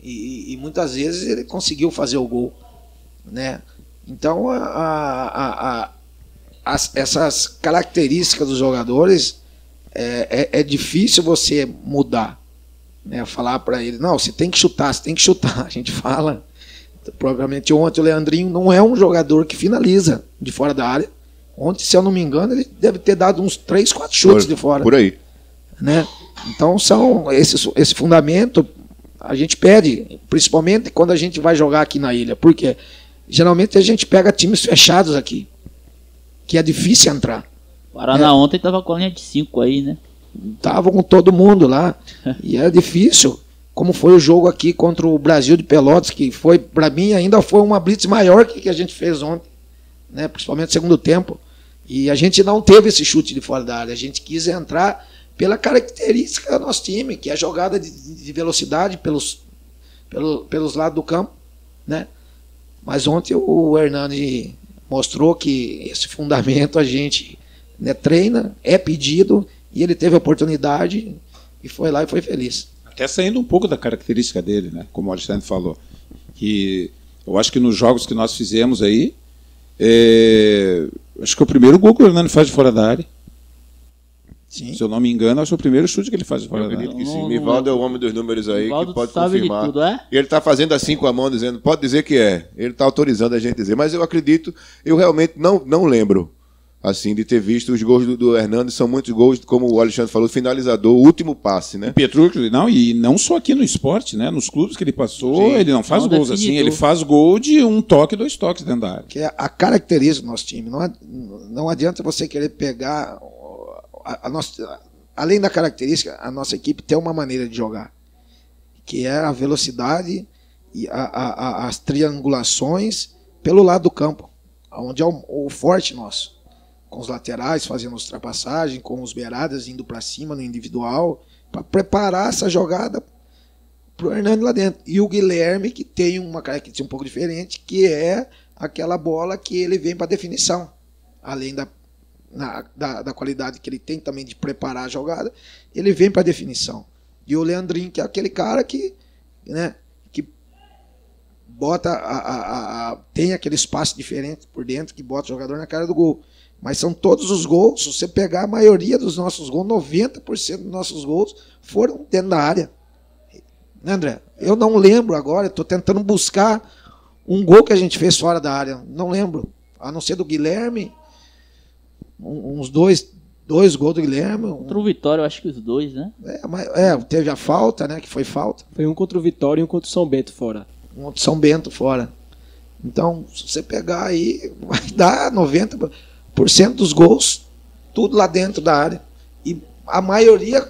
E muitas vezes ele conseguiu fazer o gol, né? Então essas características dos jogadores é difícil você mudar, né? Falar para ele, não, você tem que chutar. A gente fala, provavelmente ontem o Leandrinho não é um jogador que finaliza de fora da área. Ontem, se eu não me engano, ele deve ter dado uns 3, 4 chutes de fora. Por aí. Né? Então são esse fundamento a gente pede, principalmente quando a gente vai jogar aqui na ilha, porque geralmente a gente pega times fechados aqui, que é difícil entrar. Paraná ontem tava com a linha de 5 aí, né? Tava com todo mundo lá, e é difícil, como foi o jogo aqui contra o Brasil de Pelotas, que foi, para mim, ainda foi uma blitz maior que a gente fez ontem, né? Principalmente no segundo tempo, e a gente não teve esse chute de fora da área, a gente quis entrar pela característica do nosso time, que é a jogada de velocidade pelos lados do campo, né? Mas ontem o Hernani mostrou que esse fundamento a gente, né, treina, é pedido, e ele teve a oportunidade e foi lá e foi feliz. Até saindo um pouco da característica dele, né? Como o Alexandre falou, que eu acho que nos jogos que nós fizemos aí, acho que é o primeiro gol que o Hernani faz de fora da área. Sim. Se eu não me engano, acho que é o primeiro chute que ele faz de fora da área. Que sim. Mivaldo é o homem dos números aí, que pode confirmar. Tudo, é? E ele está fazendo assim com a mão, dizendo, pode dizer que é. Ele está autorizando a gente a dizer. Mas eu acredito, eu realmente não lembro assim de ter visto os gols do Hernani. São muitos gols, como o Alexandre falou, finalizador, o último passe, né? Petrucci, não, e não só aqui no esporte, né? Nos clubes que ele passou, sim, ele não faz gols assim, ele faz gol de 1 toque, 2 toques dentro da área. Que é a característica do nosso time. Não adianta você querer pegar a nossa... Além da característica, a nossa equipe tem uma maneira de jogar, que é a velocidade e as triangulações pelo lado do campo, onde é o forte nosso. Com os laterais fazendo ultrapassagem, com os beiradas indo para cima no individual, para preparar essa jogada para o Hernani lá dentro. E o Guilherme, que tem uma característica um pouco diferente, que é aquela bola que ele vem para definição, além da qualidade que ele tem também de preparar a jogada, ele vem para definição. E o Leandrinho, que é aquele cara que, né, que bota tem aquele espaço diferente por dentro, que bota o jogador na cara do gol. Mas são todos os gols, se você pegar a maioria dos nossos gols, 90% dos nossos gols foram dentro da área. Né, André? Eu não lembro agora, estou tentando buscar um gol que a gente fez fora da área, não lembro, a não ser do Guilherme, uns dois gols do Guilherme. Contra o Vitória, eu acho que os 2, né? Teve a falta, né? Que foi falta. Foi um contra o Vitória e um contra o São Bento fora. Um contra o São Bento fora. Então, se você pegar aí, vai dar 90% dos gols, tudo lá dentro da área. E a maioria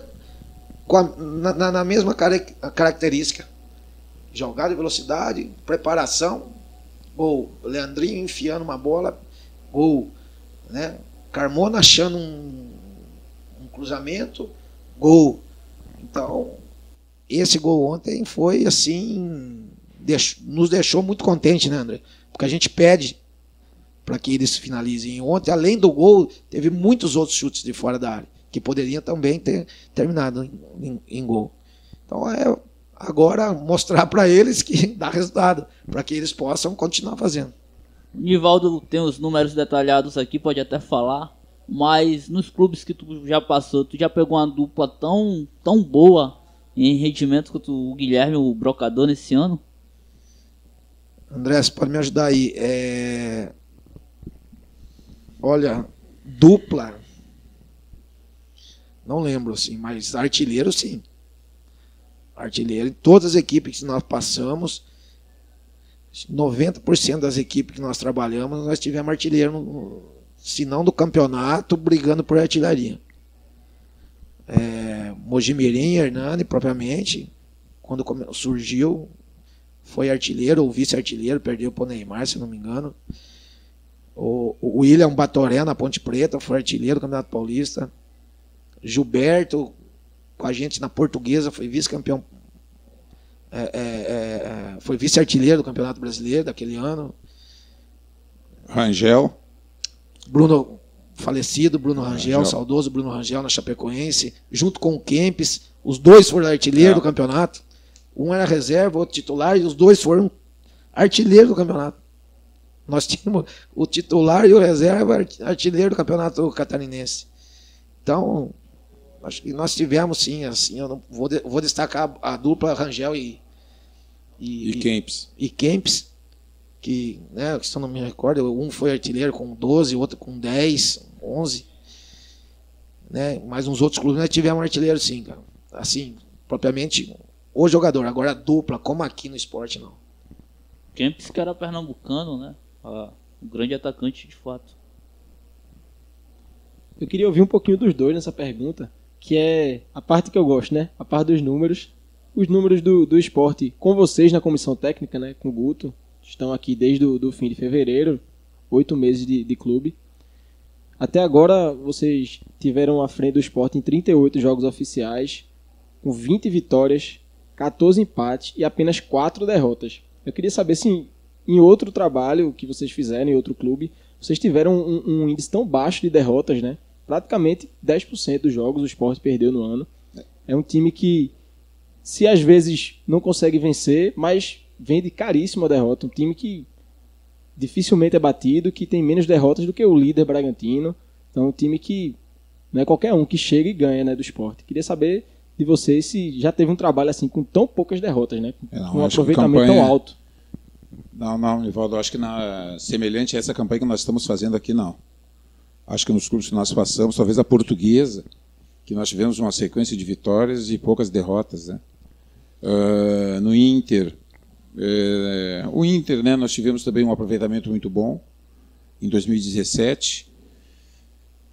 na mesma característica. Jogada de velocidade, preparação, gol. Leandrinho enfiando uma bola, gol. Né? Carmona achando um cruzamento, gol. Então, esse gol ontem foi assim, nos deixou muito contente, né, André? Porque a gente pede para que eles finalizem. Ontem, além do gol, teve muitos outros chutes de fora da área, que poderiam também ter terminado em gol. Então, agora mostrar para eles que dá resultado, para que eles possam continuar fazendo. O Nivaldo tem os números detalhados aqui, pode até falar, mas nos clubes que tu já passou, tu já pegou uma dupla tão boa em rendimento quanto o Guilherme, o Brocador, nesse ano? André, você pode me ajudar aí? Olha, dupla, não lembro, assim, mas artilheiro, sim. Artilheiro, em todas as equipes que nós passamos, 90% das equipes que nós trabalhamos, nós tivemos artilheiro, se não do campeonato, brigando por artilharia. Mojimirim, Hernani, propriamente, quando surgiu, foi artilheiro ou vice-artilheiro, perdeu para o Neymar, se não me engano. O William Batoré, na Ponte Preta, foi artilheiro do Campeonato Paulista. Gilberto, com a gente na Portuguesa, foi vice-campeão, foi vice-artilheiro do Campeonato Brasileiro daquele ano. Rangel. Bruno, falecido, Bruno Rangel, saudoso Bruno Rangel na Chapecoense, junto com o Kempis, os dois foram artilheiros do campeonato. Um era reserva, outro titular, e os dois foram artilheiros do campeonato. Nós tínhamos o titular e o reserva artilheiro do campeonato catarinense. Então, acho que nós tivemos, sim, assim, eu não vou destacar a dupla Rangel e Kempis. E Kempis, que, né, se eu não me recordo, um foi artilheiro com 12, outro com 10, 11, né, mas uns outros clubes nós tivemos artilheiro, sim, cara. Assim, propriamente o jogador, agora a dupla, como aqui no esporte, não. Kempis, que era pernambucano, né? Um grande atacante, de fato. Eu queria ouvir um pouquinho dos dois nessa pergunta, que é a parte que eu gosto, né? A parte dos números. Os números do esporte com vocês na comissão técnica, né? Com o Guto. Estão aqui desde o fim de fevereiro, 8 meses de clube. Até agora, vocês tiveram à frente do esporte em 38 jogos oficiais, com 20 vitórias, 14 empates e apenas 4 derrotas. Eu queria saber se em outro trabalho que vocês fizeram, em outro clube, vocês tiveram um índice tão baixo de derrotas, né? Praticamente 10% dos jogos o Sport perdeu no ano. É um time que, se às vezes não consegue vencer, mas vende caríssimo a derrota. Um time que dificilmente é batido, que tem menos derrotas do que o líder Bragantino. Então, um time que não é qualquer um que chega e ganha, né, do Sport. Queria saber de vocês se já teve um trabalho assim com tão poucas derrotas, né? Com um aproveitamento tão alto. Não, Nivaldo, acho que semelhante a essa campanha que nós estamos fazendo aqui, não. Acho que nos clubes que nós passamos, talvez a Portuguesa, que nós tivemos uma sequência de vitórias e poucas derrotas, né? No Inter, o Inter, né, nós tivemos também um aproveitamento muito bom em 2017.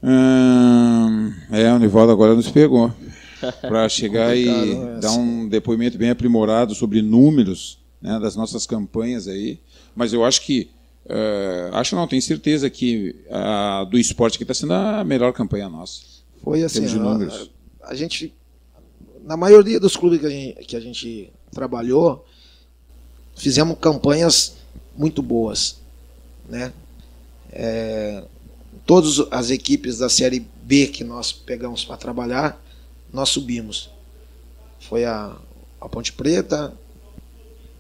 O Nivaldo agora nos pegou para chegar e dar um depoimento bem aprimorado sobre números, né, das nossas campanhas aí. Mas eu acho que tenho certeza que a do esporte aqui está sendo a melhor campanha nossa. Foi assim, de números. A gente, na maioria dos clubes que a gente trabalhou, fizemos campanhas muito boas, né? Todas as equipes da Série B que nós pegamos para trabalhar, nós subimos. Foi a Ponte Preta,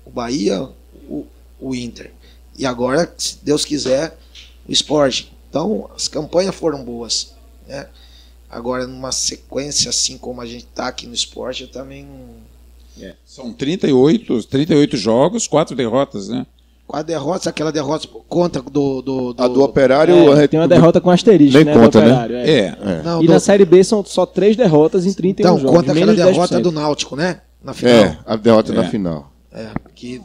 o Bahia, o Inter. E agora, se Deus quiser, o Sport. Então, as campanhas foram boas, né? Agora, numa sequência assim como a gente está aqui no Sport, eu também não... São 38 jogos, 4 derrotas, né? 4 derrotas, aquela derrota conta A do Operário... tem uma derrota com asterisco, nem né? conta, do Operário, né? Não, e na Série B são só 3 derrotas em 31 então, jogos. Então, conta aquela derrota do Náutico, né? Na final. A derrota na final. Que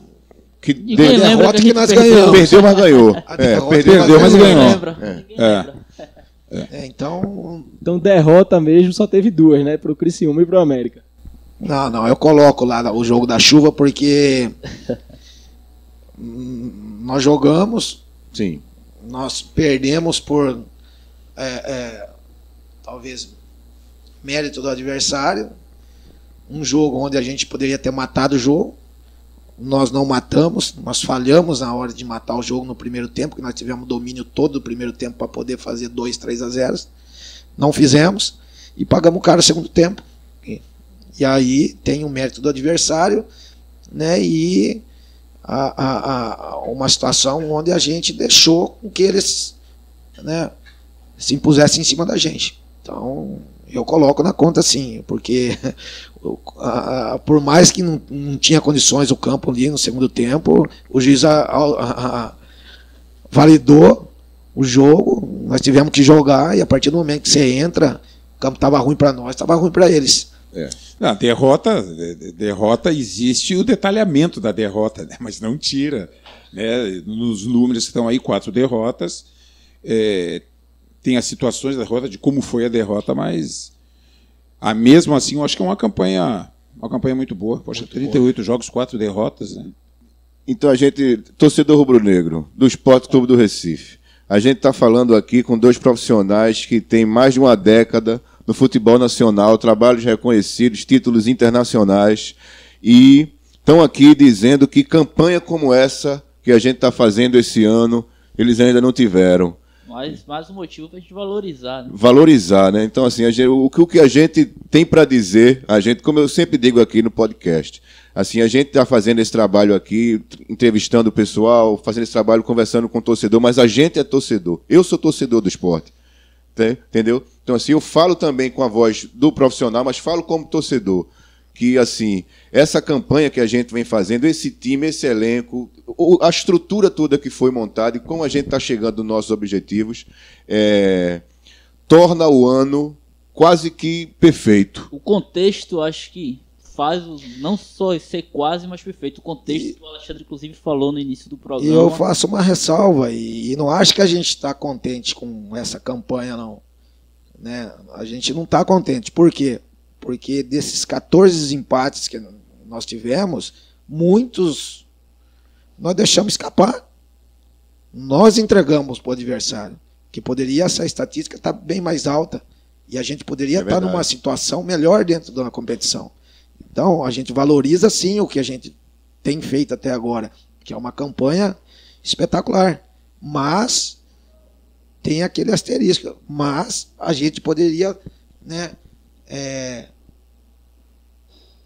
derrota que nós ganhamos. Perdeu, mas ganhou. Perdeu, mas ganhou. Então, derrota mesmo só teve 2, né? Pro Criciúma e pro América. Não, eu coloco lá o jogo da chuva porque nós jogamos, sim, nós perdemos por talvez mérito do adversário, um jogo onde a gente poderia ter matado o jogo, nós não matamos, nós falhamos na hora de matar o jogo no primeiro tempo, que nós tivemos domínio todo do primeiro tempo para poder fazer 2, 3-0. Não fizemos e pagamos caro o segundo tempo. E aí tem o mérito do adversário, né, e uma situação onde a gente deixou com que eles, né, se impusessem em cima da gente. Então, eu coloco na conta sim, porque por mais que não tinha condições o campo ali no segundo tempo, o juiz validou o jogo, nós tivemos que jogar, e a partir do momento que você entra, o campo estava ruim para nós, estava ruim para eles. Na derrota existe o detalhamento da derrota, né? Mas não tira, né? Nos números que estão aí, 4 derrotas, tem as situações da derrota, de como foi a derrota, mas mesmo assim eu acho que é uma campanha muito boa. Poxa, muito 38 boa. Jogos, 4 derrotas, né? Então a gente, torcedor rubro-negro do Sport Clube do Recife, a gente está falando aqui com 2 profissionais que têm mais de uma década no futebol nacional, trabalhos reconhecidos, títulos internacionais, e estão aqui dizendo que campanha como essa que a gente está fazendo esse ano, eles ainda não tiveram. Mais um motivo para a gente valorizar, né? Valorizar, né? Então, assim, o que a gente tem para dizer, como eu sempre digo aqui no podcast, assim, a gente está fazendo esse trabalho aqui, entrevistando o pessoal, fazendo esse trabalho, conversando com o torcedor, mas a gente é torcedor. Eu sou torcedor do esporte. Entendeu? Então, assim, eu falo também com a voz do profissional, mas falo como torcedor. Que, assim, essa campanha que a gente vem fazendo, esse time, esse elenco, a estrutura toda que foi montada e como a gente está chegando nos nossos objetivos, torna o ano quase que perfeito. O contexto, acho que faz não só ser quase, mas perfeito. O contexto, o Alexandre, inclusive, falou no início do programa. E eu faço uma ressalva, e não acho que a gente está contente com essa campanha, não. Né? A gente não está contente. Por quê? Porque desses 14 empates que nós tivemos, muitos nós deixamos escapar. Nós entregamos para o adversário, que poderia, essa estatística estar bem mais alta, e a gente poderia estar numa situação melhor dentro da competição. Então, a gente valoriza sim o que a gente tem feito até agora, que é uma campanha espetacular. Mas tem aquele asterisco. Mas a gente poderia, né,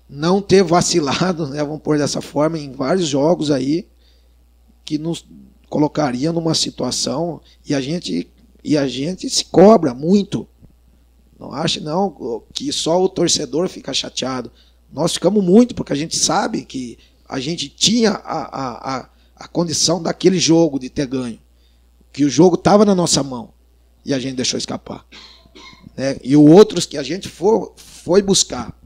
não ter vacilado, né, vamos pôr dessa forma, em vários jogos aí que nos colocaria numa situação, e a gente se cobra muito. Não acha não que só o torcedor fica chateado. Nós ficamos muito, porque a gente sabe que a gente tinha a condição daquele jogo de ter ganho, que o jogo estava na nossa mão e a gente deixou escapar, né? E outros que a gente foi buscar,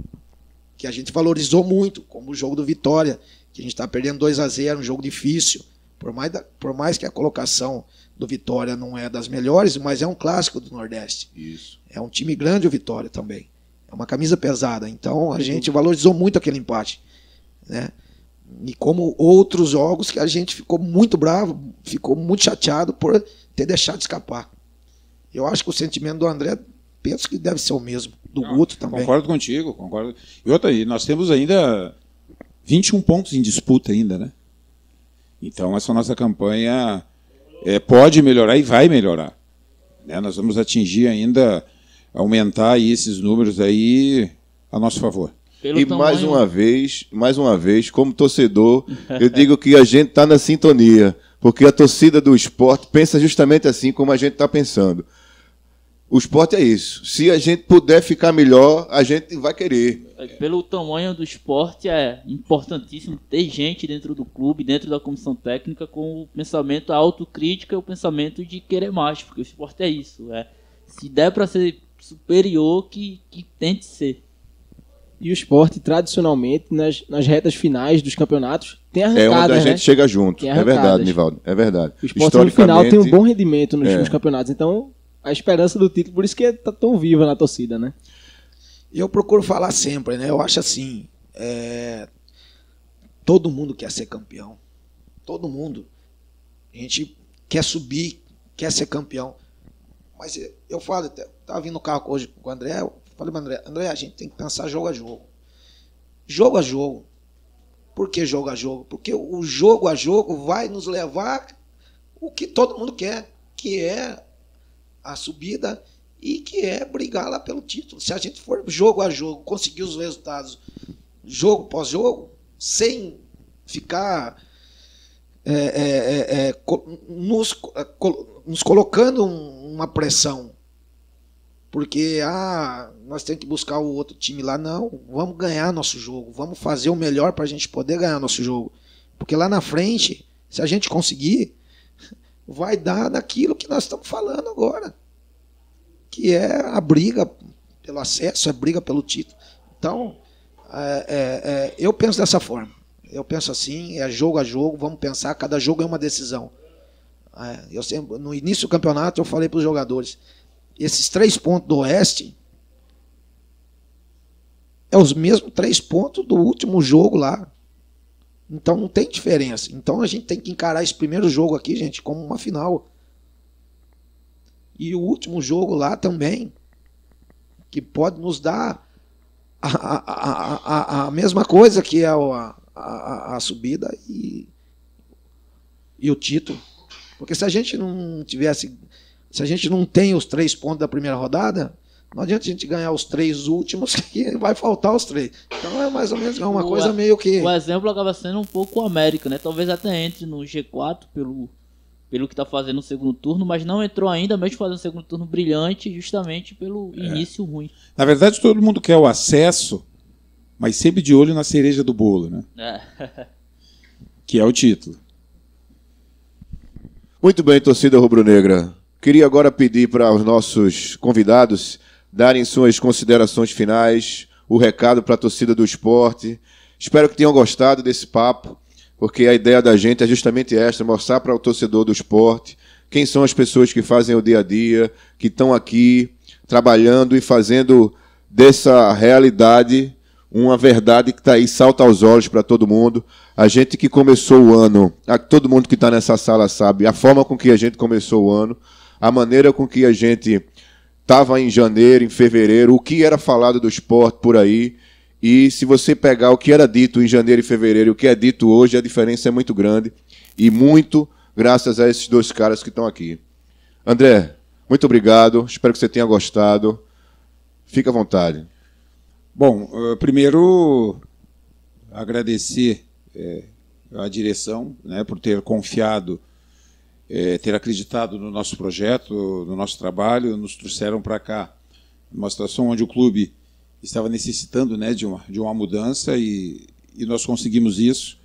que a gente valorizou muito, como o jogo do Vitória, que a gente está perdendo 2-0, um jogo difícil, por mais que a colocação do Vitória não é das melhores, mas é um clássico do Nordeste. Isso. É um time grande o Vitória também. É uma camisa pesada. Então a gente valorizou muito aquele empate, né? E como outros jogos que a gente ficou muito bravo, ficou muito chateado por ter deixado escapar. Eu acho que o sentimento do André, penso que deve ser o mesmo, do Guto também. Concordo contigo, concordo. E outra, nós temos ainda 21 pontos em disputa ainda, né? Então essa nossa campanha pode melhorar e vai melhorar, né? Nós vamos atingir ainda, aumentar aí esses números aí a nosso favor. E mais uma vez, como torcedor, eu digo que a gente está na sintonia, porque a torcida do esporte pensa justamente assim como a gente está pensando. O esporte é isso. Se a gente puder ficar melhor, a gente vai querer. Pelo tamanho do esporte, é importantíssimo ter gente dentro do clube, dentro da comissão técnica, com o pensamento, a autocrítica e o pensamento de querer mais, porque o esporte é isso. Se der para ser superior, que tente ser. E o esporte, tradicionalmente, nas retas finais dos campeonatos, tem arrancadas, onde a gente né? chega junto. É verdade, Nivaldo. É verdade. O esporte, no final, tem um bom rendimento nos campeonatos. Então, a esperança do título, por isso que está tão viva na torcida, né? Eu procuro falar sempre, né? Eu acho assim, todo mundo quer ser campeão. Todo mundo. A gente quer subir, quer ser campeão. Mas eu falo, estava vindo no carro hoje com o André, eu falei para o André, a gente tem que pensar jogo a jogo. Jogo a jogo. Por que jogo a jogo? Porque o jogo a jogo vai nos levar o que todo mundo quer, que é a subida e que é brigar lá pelo título. Se a gente for jogo a jogo, conseguir os resultados jogo após jogo, sem ficar nos colocando uma pressão, porque nós temos que buscar o outro time lá. Não, vamos ganhar nosso jogo, vamos fazer o melhor para a gente poder ganhar nosso jogo, porque lá na frente, se a gente conseguir, vai dar naquilo que nós estamos falando agora, que é a briga pelo acesso, a briga pelo título. Então, eu penso dessa forma. Eu penso assim, é jogo a jogo, vamos pensar, cada jogo é uma decisão. No início do campeonato eu falei para os jogadores, esses 3 pontos do Oeste é os mesmos 3 pontos do último jogo lá. Então não tem diferença. Então a gente tem que encarar esse primeiro jogo aqui, gente, como uma final. E o último jogo lá também, que pode nos dar a mesma coisa que é a subida e o título. Porque se a gente não tivesse, se a gente não tem os 3 pontos da primeira rodada, não adianta a gente ganhar os 3 últimos, que vai faltar os 3. Então é mais ou menos uma coisa meio que... O exemplo acaba sendo um pouco o América, né? Talvez até entre no G4 pelo que está fazendo no segundo turno, mas não entrou ainda, mesmo fazendo um segundo turno brilhante, justamente pelo início ruim. Na verdade, todo mundo quer o acesso, mas sempre de olho na cereja do bolo, né? Que é o título. Muito bem, torcida rubro-negra. Queria agora pedir para os nossos convidados darem suas considerações finais, o recado para a torcida do esporte. Espero que tenham gostado desse papo, porque a ideia da gente é justamente esta, mostrar para o torcedor do esporte quem são as pessoas que fazem o dia a dia, que estão aqui trabalhando e fazendo dessa realidade uma verdade que está aí, salta aos olhos para todo mundo. A gente que começou o ano, todo mundo que está nessa sala sabe, a forma com que a gente começou o ano, a maneira com que a gente estava em janeiro, em fevereiro, o que era falado do esporte por aí. E se você pegar o que era dito em janeiro e fevereiro e o que é dito hoje, a diferença é muito grande. E muito graças a esses 2 caras que estão aqui. André, muito obrigado. Espero que você tenha gostado. Fique à vontade. Bom, primeiro agradecer a direção, né, por ter confiado, ter acreditado no nosso projeto, no nosso trabalho, nos trouxeram para cá. Uma situação onde o clube estava necessitando, né, de uma mudança e nós conseguimos isso.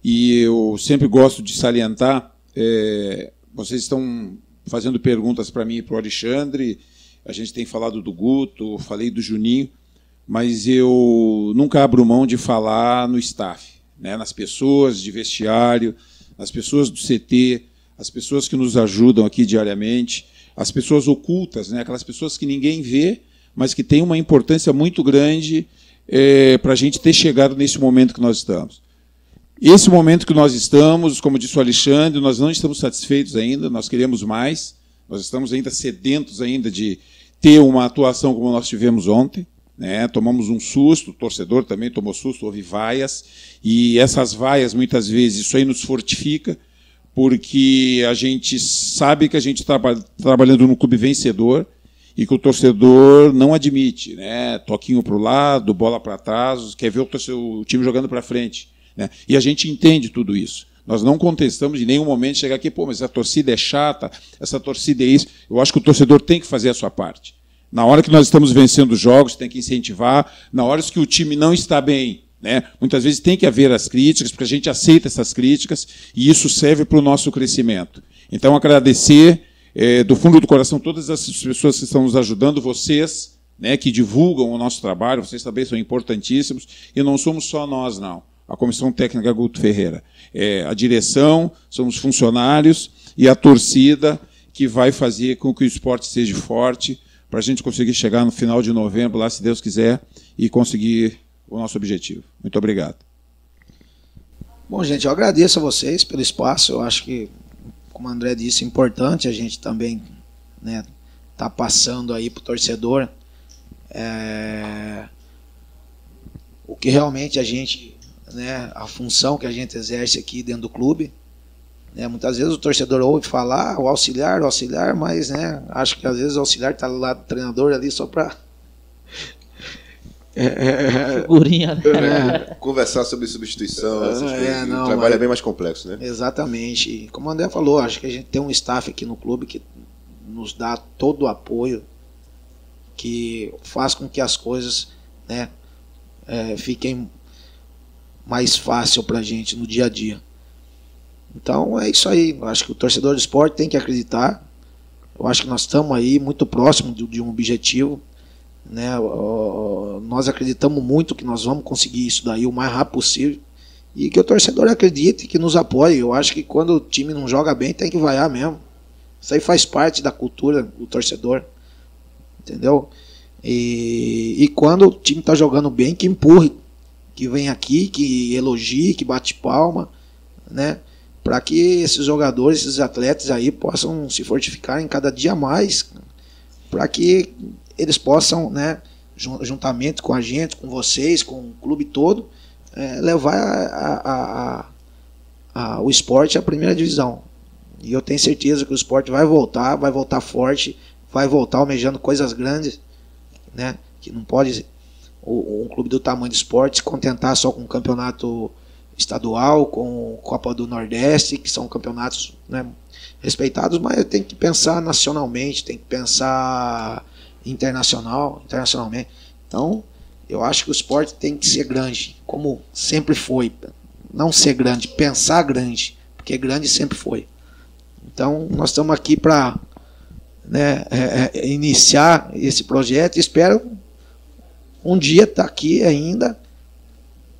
E eu sempre gosto de salientar, vocês estão fazendo perguntas para mim e para o Alexandre, a gente tem falado do Guto, falei do Juninho, mas eu nunca abro mão de falar no staff, né, nas pessoas de vestiário, nas pessoas do CT, as pessoas que nos ajudam aqui diariamente, as pessoas ocultas, né, aquelas pessoas que ninguém vê, mas que têm uma importância muito grande para a gente ter chegado nesse momento que nós estamos. Esse momento que nós estamos, como disse o Alexandre, nós não estamos satisfeitos ainda, nós queremos mais, nós estamos ainda sedentos ainda de ter uma atuação como nós tivemos ontem, né? Tomamos um susto, o torcedor também tomou susto, houve vaias, e essas vaias, muitas vezes, isso aí nos fortifica, porque a gente sabe que a gente está trabalhando num clube vencedor, e que o torcedor não admite, né? Toquinho para o lado, bola para trás, quer ver o time jogando para frente, né? E a gente entende tudo isso. Nós não contestamos em nenhum momento chegar aqui, mas a torcida é chata, essa torcida é isso. Eu acho que o torcedor tem que fazer a sua parte. Na hora que nós estamos vencendo os jogos, tem que incentivar. Na hora que o time não está bem, né? Muitas vezes tem que haver as críticas, porque a gente aceita essas críticas, e isso serve para o nosso crescimento. Então, agradecer do fundo do coração todas essas pessoas que estão nos ajudando, vocês, né, que divulgam o nosso trabalho, vocês também são importantíssimos, e não somos só nós, não. A Comissão Técnica Guto Ferreira. A direção, somos funcionários, e a torcida que vai fazer com que o esporte seja forte, para a gente conseguir chegar no final de novembro, lá, se Deus quiser, e conseguir o nosso objetivo. Muito obrigado. Bom, gente, eu agradeço a vocês pelo espaço. Eu acho que, como o André disse, é importante a gente também, né, tá passando aí para o torcedor o que realmente a gente, né, a função que a gente exerce aqui dentro do clube. Né, muitas vezes o torcedor ouve falar o auxiliar, mas, né, acho que às vezes o auxiliar está do lado do treinador ali só para... Figurinha, né? Conversar sobre substituição, essas coisas. Não, o trabalho é bem mais complexo, né? Exatamente. E como o André falou, acho que a gente tem um staff aqui no clube que nos dá todo o apoio, que faz com que as coisas, né, fiquem mais fácil pra gente no dia a dia. Então é isso aí. Eu acho que o torcedor do esporte tem que acreditar. Eu acho que nós estamos aí muito próximo de um objetivo. Né? Nós acreditamos muito que nós vamos conseguir isso daí o mais rápido possível. E que o torcedor acredite, que nos apoie. Eu acho que quando o time não joga bem, tem que vaiar mesmo. Isso aí faz parte da cultura do torcedor. Entendeu? E quando o time está jogando bem, que empurre, que venha aqui, que elogie, que bate palma, né? Para que esses jogadores, esses atletas aí possam se fortificarem cada dia mais, para que eles possam, né, juntamente com a gente, com vocês, com o clube todo, levar o esporte à primeira divisão. E eu tenho certeza que o esporte vai voltar forte, vai voltar almejando coisas grandes, né? Que não pode um clube do tamanho do esporte se contentar só com o campeonato estadual, com Copa do Nordeste, que são campeonatos, né, respeitados, mas tem que pensar nacionalmente, tem que pensar internacionalmente. Então, eu acho que o esporte tem que ser grande, como sempre foi. Não ser grande, pensar grande, porque grande sempre foi. Então, nós estamos aqui para, né, iniciar esse projeto. Espero um dia estar aqui ainda,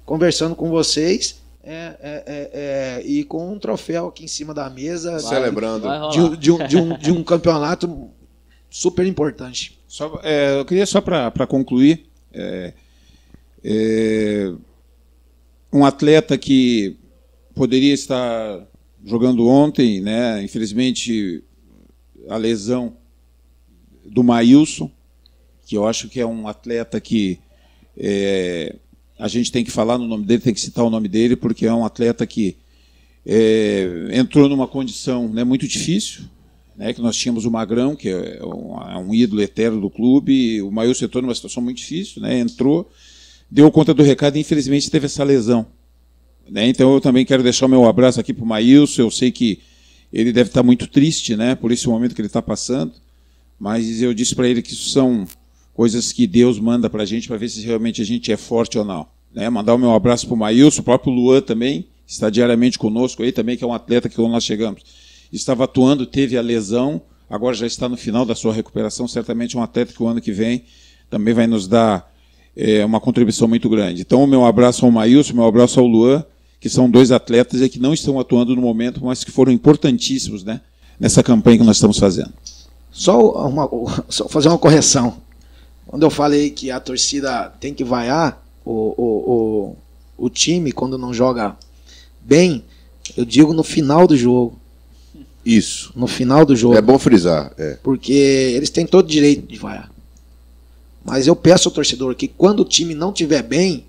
conversando com vocês, e com um troféu aqui em cima da mesa, celebrando de um campeonato super importante. Eu queria só para concluir, um atleta que poderia estar jogando ontem, né? Infelizmente a lesão do Maílson, que eu acho que é um atleta que a gente tem que falar no nome dele, tem que citar o nome dele, porque é um atleta que entrou numa condição, né, muito difícil, né, que nós tínhamos o Magrão, que é um ídolo eterno do clube, o Maílson entrou numa situação muito difícil, né, entrou, deu conta do recado e infelizmente teve essa lesão. Né, então eu também quero deixar o meu abraço aqui para o Maílson. Eu sei que ele deve estar muito triste, né, por esse momento que ele está passando, mas eu disse para ele que isso são coisas que Deus manda para a gente, para ver se realmente a gente é forte ou não. Né? Mandar o meu abraço para o Maílson, o próprio Luan também, está diariamente conosco aí também, que é um atleta que quando nós chegamos estava atuando, teve a lesão, agora já está no final da sua recuperação, certamente é um atleta que o ano que vem também vai nos dar uma contribuição muito grande. Então o meu abraço ao Maílson, o meu abraço ao Luan, que são dois atletas que não estão atuando no momento, mas que foram importantíssimos, né, nessa campanha que nós estamos fazendo. Só fazer uma correção. Quando eu falei que a torcida tem que vaiar o time quando não joga bem, eu digo no final do jogo. Isso. No final do jogo. É bom frisar. Porque eles têm todo o direito de vaiar. Mas eu peço ao torcedor que quando o time não estiver bem,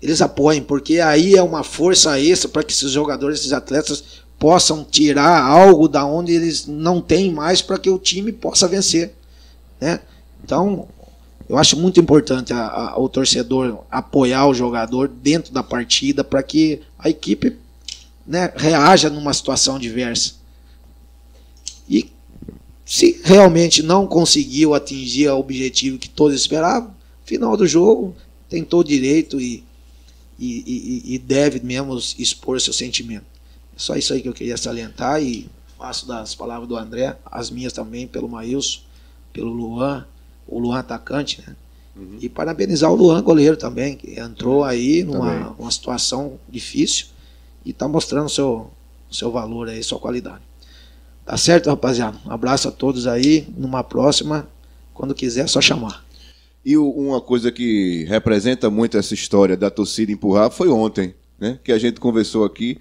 eles apoiem, porque aí é uma força extra para que esses jogadores, esses atletas possam tirar algo da onde eles não têm mais para que o time possa vencer. Né? Então, eu acho muito importante o torcedor apoiar o jogador dentro da partida para que a equipe, né, reaja numa situação adversa. E se realmente não conseguiu atingir o objetivo que todos esperavam, final do jogo tem todo direito e deve mesmo expor seu sentimento. É só isso aí que eu queria salientar e faço das palavras do André, as minhas também, pelo Maílson, pelo Luan, o Luan atacante, né? Uhum. E parabenizar o Luan goleiro também, que entrou aí numa situação difícil e está mostrando seu valor aí, sua qualidade. Tá certo, rapaziada? Um abraço a todos aí, numa próxima, quando quiser é só chamar. E uma coisa que representa muito essa história da torcida empurrar foi ontem, né? Que a gente conversou aqui,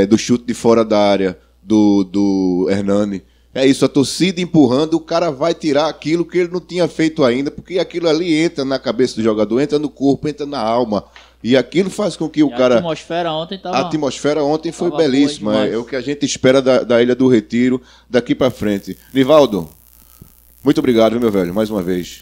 do chute de fora da área do Hernani. É isso, a torcida empurrando, o cara vai tirar aquilo que ele não tinha feito ainda, porque aquilo ali entra na cabeça do jogador, entra no corpo, entra na alma. E aquilo faz com que o cara... A atmosfera ontem A atmosfera ontem foi tava belíssima. boa É demais. o que a gente espera da Ilha do Retiro daqui para frente. Nivaldo, muito obrigado, meu velho, mais uma vez.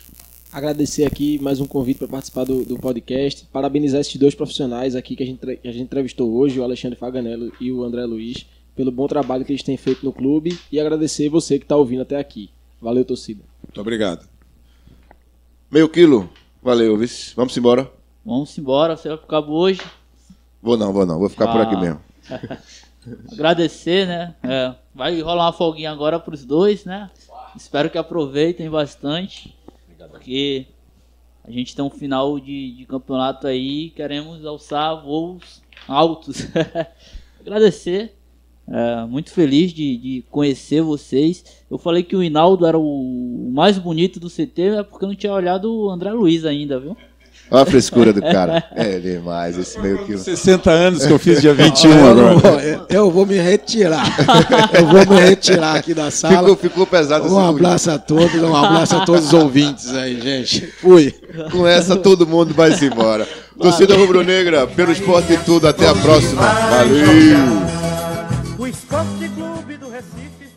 Agradecer aqui mais um convite para participar do podcast. Parabenizar esses dois profissionais aqui que a gente entrevistou hoje, o Alexandre Faganello e o André Luiz, pelo bom trabalho que eles têm feito no clube. E agradecer você que está ouvindo até aqui. Valeu, torcida. Muito obrigado. Meio quilo, valeu, vice. Vamos embora? Vamos embora, você vai ficar hoje. Vou não, vou ficar por aqui mesmo. Agradecer, né? Vai rolar uma folguinha agora pros dois, né? Espero que aproveitem bastante. Porque a gente tem um final de campeonato aí e queremos alçar voos altos. Agradecer. Muito feliz de conhecer vocês. Eu falei que o Hinaldo era o mais bonito do CT, é porque eu não tinha olhado o André Luiz ainda, viu? Olha a frescura do cara. É demais esse meio quilo. 60 anos que eu fiz dia 21 Eu agora. não vou- eu vou me retirar. Eu vou me retirar aqui da sala. Ficou pesado esse Um abraço a todos, um abraço a todos os ouvintes aí, gente. Fui. Com essa todo mundo vai se embora. Torcida rubro-negra, pelo esporte e tudo, até a próxima. Valeu! O Esporte Clube do Recife